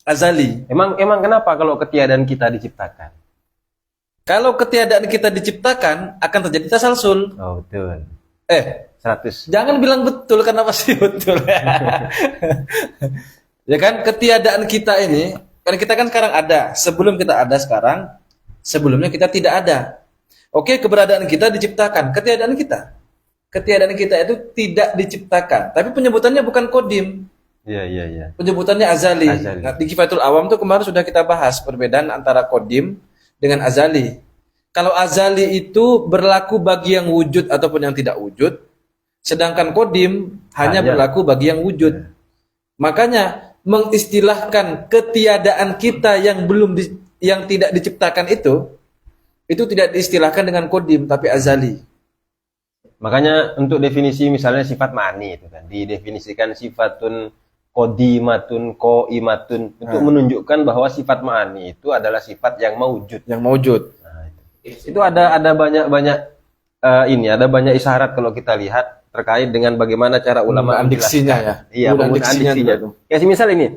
[SPEAKER 3] Azali.
[SPEAKER 2] Emang kenapa kalau ketiadaan kita diciptakan?
[SPEAKER 3] Kalau ketiadaan kita diciptakan akan terjadi tasalsul.
[SPEAKER 2] Oh, betul. 100.
[SPEAKER 3] Jangan bilang betul karena pasti betul. Ya kan, ketiadaan kita ini, kan kita kan sekarang ada. Sebelum kita ada sekarang, sebelumnya kita tidak ada. Oke, keberadaan kita diciptakan, ketiadaan kita. Ketiadaan kita itu tidak diciptakan, tapi penyebutannya bukan kodim.
[SPEAKER 2] Iya.
[SPEAKER 3] Penyebutannya azali. Nah, di Kifayatul Awam tuh kemarin sudah kita bahas perbedaan antara kodim dengan azali. Kalau azali itu berlaku bagi yang wujud ataupun yang tidak wujud, sedangkan kodim hanya berlaku bagi yang wujud. Makanya mengistilahkan ketiadaan kita yang yang tidak diciptakan itu tidak diistilahkan dengan kodim tapi azali.
[SPEAKER 2] Makanya untuk definisi misalnya sifat ma'ani itu kan didefinisikan sifatun qodimatun qaimatun untuk menunjukkan bahwa sifat ma'ani itu adalah sifat yang maujud. Nah, itu ada banyak ada banyak isyarat kalau kita lihat terkait dengan bagaimana cara ulama
[SPEAKER 3] diksinya ya.
[SPEAKER 2] Iya, penggunaan diksinya. Kayak misal ini.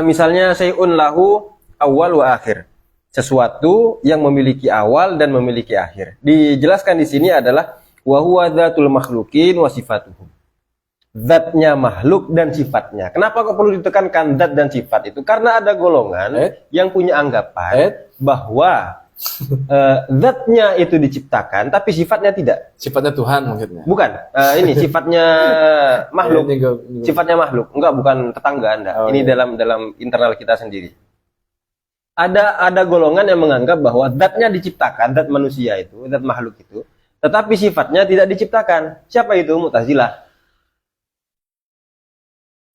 [SPEAKER 2] Misalnya sayun lahu awal wa akhir. Sesuatu yang memiliki awal dan memiliki akhir. Dijelaskan di sini adalah wa huwa dzatul makhluqin wa sifatuhum. Zatnya makhluk dan sifatnya. Kenapa kok perlu ditekankan zat dan sifat itu? Karena ada golongan yang punya anggapan bahwa zatnya itu diciptakan tapi sifatnya tidak.
[SPEAKER 3] Sifatnya Tuhan maksudnya.
[SPEAKER 2] Bukan. Ini sifatnya makhluk. Sifatnya makhluk. Enggak, bukan tetangga Anda. Ini dalam internal kita sendiri. Ada golongan yang menganggap bahwa zatnya diciptakan, zat manusia itu, zat makhluk itu, tetapi sifatnya tidak diciptakan. Siapa itu? Mu'tazilah.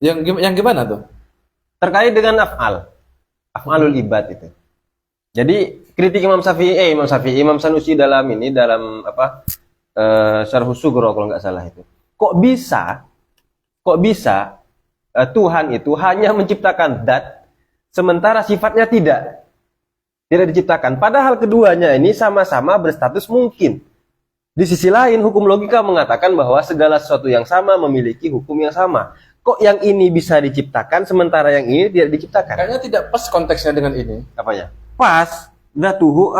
[SPEAKER 3] Yang gimana tuh? Terkait
[SPEAKER 2] dengan af'alul ibad itu. Jadi kritik Imam Sanusi dalam Syarh Sughra kalau nggak salah itu. Kok bisa Tuhan itu hanya menciptakan zat sementara sifatnya tidak diciptakan. Padahal keduanya ini sama-sama berstatus mungkin. Di sisi lain hukum logika mengatakan bahwa segala sesuatu yang sama memiliki hukum yang sama. Kok yang ini bisa diciptakan sementara yang ini tidak diciptakan?
[SPEAKER 3] Kayaknya tidak pas konteksnya dengan ini.
[SPEAKER 2] Apanya? Pas. Zatuhu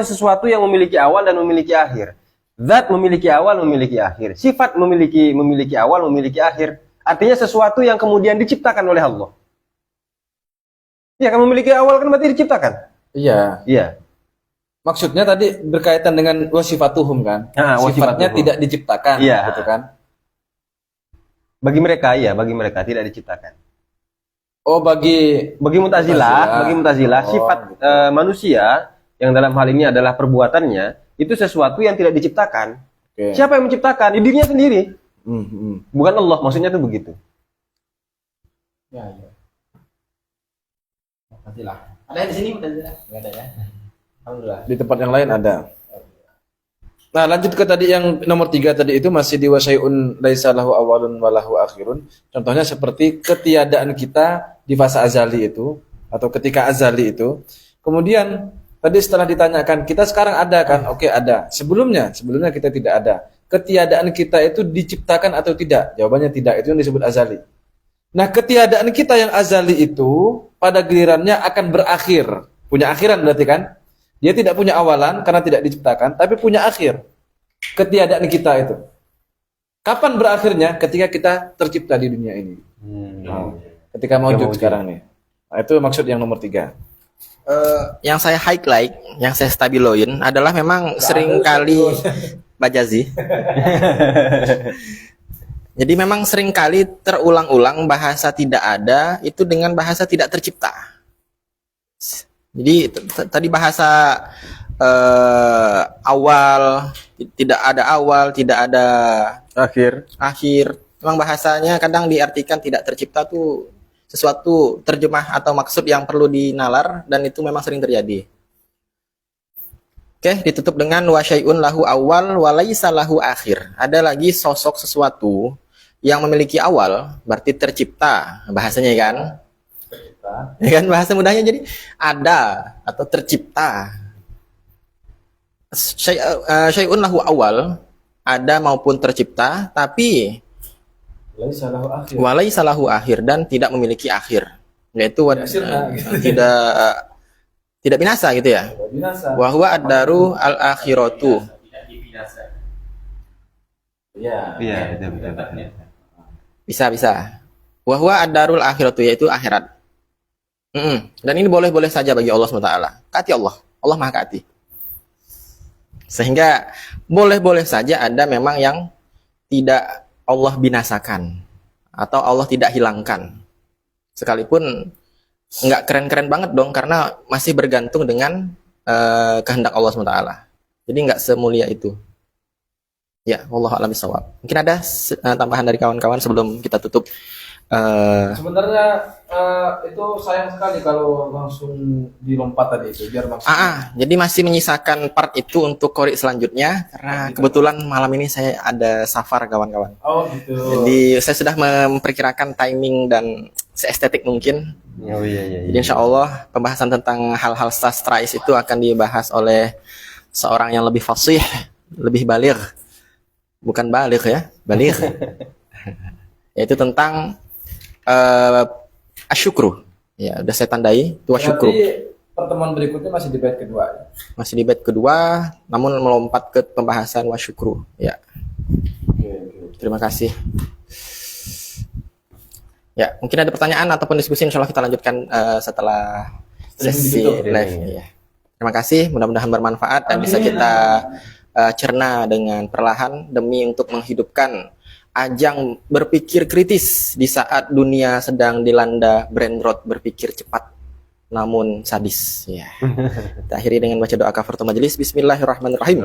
[SPEAKER 2] sesuatu yang memiliki awal dan memiliki akhir. Zat memiliki awal, memiliki akhir. Sifat memiliki awal, memiliki akhir. Artinya sesuatu yang kemudian diciptakan oleh Allah. Ya, kan memiliki awal kan berarti diciptakan. Iya.
[SPEAKER 3] Maksudnya tadi berkaitan dengan wasifatuhum kan? Sifatnya tidak diciptakan, gitu kan?
[SPEAKER 2] Bagi mereka tidak diciptakan.
[SPEAKER 3] Oh, bagi
[SPEAKER 2] Mu'tazilah, sifat manusia yang dalam hal ini adalah perbuatannya itu sesuatu yang tidak diciptakan. Siapa yang menciptakan? Dirinya sendiri. Bukan Allah, maksudnya itu begitu.
[SPEAKER 1] Ya. Mu'tazilah. Ada di sini Mu'tazilah? Enggak ada ya. Alhamdulillah.
[SPEAKER 3] Di tempat yang lain ada. Nah, lanjut ke tadi yang nomor 3 tadi itu masih di wasyai'un laisa lahu awalun wa lahu akhirun. Contohnya seperti ketiadaan kita di fase azali itu atau ketika azali itu. Kemudian tadi setelah ditanyakan kita sekarang ada kan? Oke, ada. Sebelumnya kita tidak ada. Ketiadaan kita itu diciptakan atau tidak? Jawabannya tidak. Itu yang disebut azali. Nah, ketiadaan kita yang azali itu pada gilirannya akan berakhir. Punya akhiran berarti kan? Dia tidak punya awalan karena tidak diciptakan, tapi punya akhir. Ketiadaan kita itu. Kapan berakhirnya? Ketika kita tercipta di dunia ini. Ketika maujud sekarang nih. Nah, itu maksud yang nomor 3.
[SPEAKER 1] Yang saya highlight, yang saya stabiloin adalah memang seringkali Bajazi. Jadi memang seringkali terulang-ulang bahasa tidak ada itu dengan bahasa tidak tercipta. Jadi tadi bahasa awal, tidak ada akhir. Memang bahasanya kadang diartikan tidak tercipta tuh sesuatu terjemah atau maksud yang perlu dinalar dan itu memang sering terjadi. Oke, ditutup dengan wa syai'un lahu awal wa laisa lahu akhir. Ada lagi sosok sesuatu yang memiliki awal berarti tercipta bahasanya kan. Ya kan bahasa mudahnya jadi ada atau tercipta. Syai'un lahu awal, ada maupun tercipta, tapi
[SPEAKER 3] Laisa lahu akhir.
[SPEAKER 1] walaisa lahu akhir, dan tidak memiliki akhir, yaitu tidak binasa gitu ya.
[SPEAKER 3] Binasa.
[SPEAKER 1] Wa huwa ad-daru al-akhiratu.
[SPEAKER 4] Tidak dibinasa.
[SPEAKER 3] Iya.
[SPEAKER 2] Iya, betul.
[SPEAKER 1] Bisa. Wa huwa ad-darul akhiratu, yaitu akhirat. Dan ini boleh-boleh saja bagi Allah SWT. Kati Allah Maha Kati. Sehingga boleh-boleh saja ada memang yang tidak Allah binasakan atau Allah tidak hilangkan. Sekalipun nggak keren-keren banget dong, karena masih bergantung dengan kehendak Allah SWT. Jadi nggak semulia itu. Ya, wallahu a'lam bishawab. Mungkin ada tambahan dari kawan-kawan sebelum kita tutup.
[SPEAKER 3] Sebenarnya itu sayang sekali kalau langsung dilompat tadi itu biar langsung.
[SPEAKER 1] Jadi masih menyisakan part itu untuk kori selanjutnya, karena kebetulan malam ini saya ada safar kawan-kawan.
[SPEAKER 3] Oh gitu.
[SPEAKER 1] Jadi saya sudah memperkirakan timing dan seestetik mungkin.
[SPEAKER 2] Oh iya.
[SPEAKER 1] Jadi insya Allah pembahasan tentang hal-hal sastrais itu akan dibahas oleh seorang yang lebih fasih, lebih baligh. Bukan baligh ya, baligh. Yaitu tentang asyukru. Ya, udah saya tandai itu asyukru.
[SPEAKER 3] Berarti pertemuan berikutnya masih di bait kedua ya?
[SPEAKER 1] Masih di bait kedua, namun melompat ke pembahasan wasyukru. Ya. Terima kasih. Ya, mungkin ada pertanyaan ataupun diskusi, insya Allah kita lanjutkan setelah sesi live. Ya. Terima kasih, mudah-mudahan bermanfaat dan bisa kita cerna dengan perlahan demi untuk menghidupkan ajang berpikir kritis di saat dunia sedang dilanda brain rot, berpikir cepat namun sadis. Ya. Kita akhiri dengan baca doa kafaratul majelis. Bismillahirrahmanirrahim.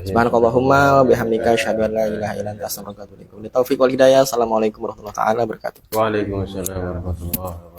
[SPEAKER 1] Subhanakallahumma wa bihamdika asyhadu an la ilaha illa anta astaghfiruka wa atubu ilaik. Taufiq wal hidayah. Assalamualaikum warahmatullahi wabarakatuh.
[SPEAKER 2] Waalaikumsalam warahmatullahi wabarakatuh.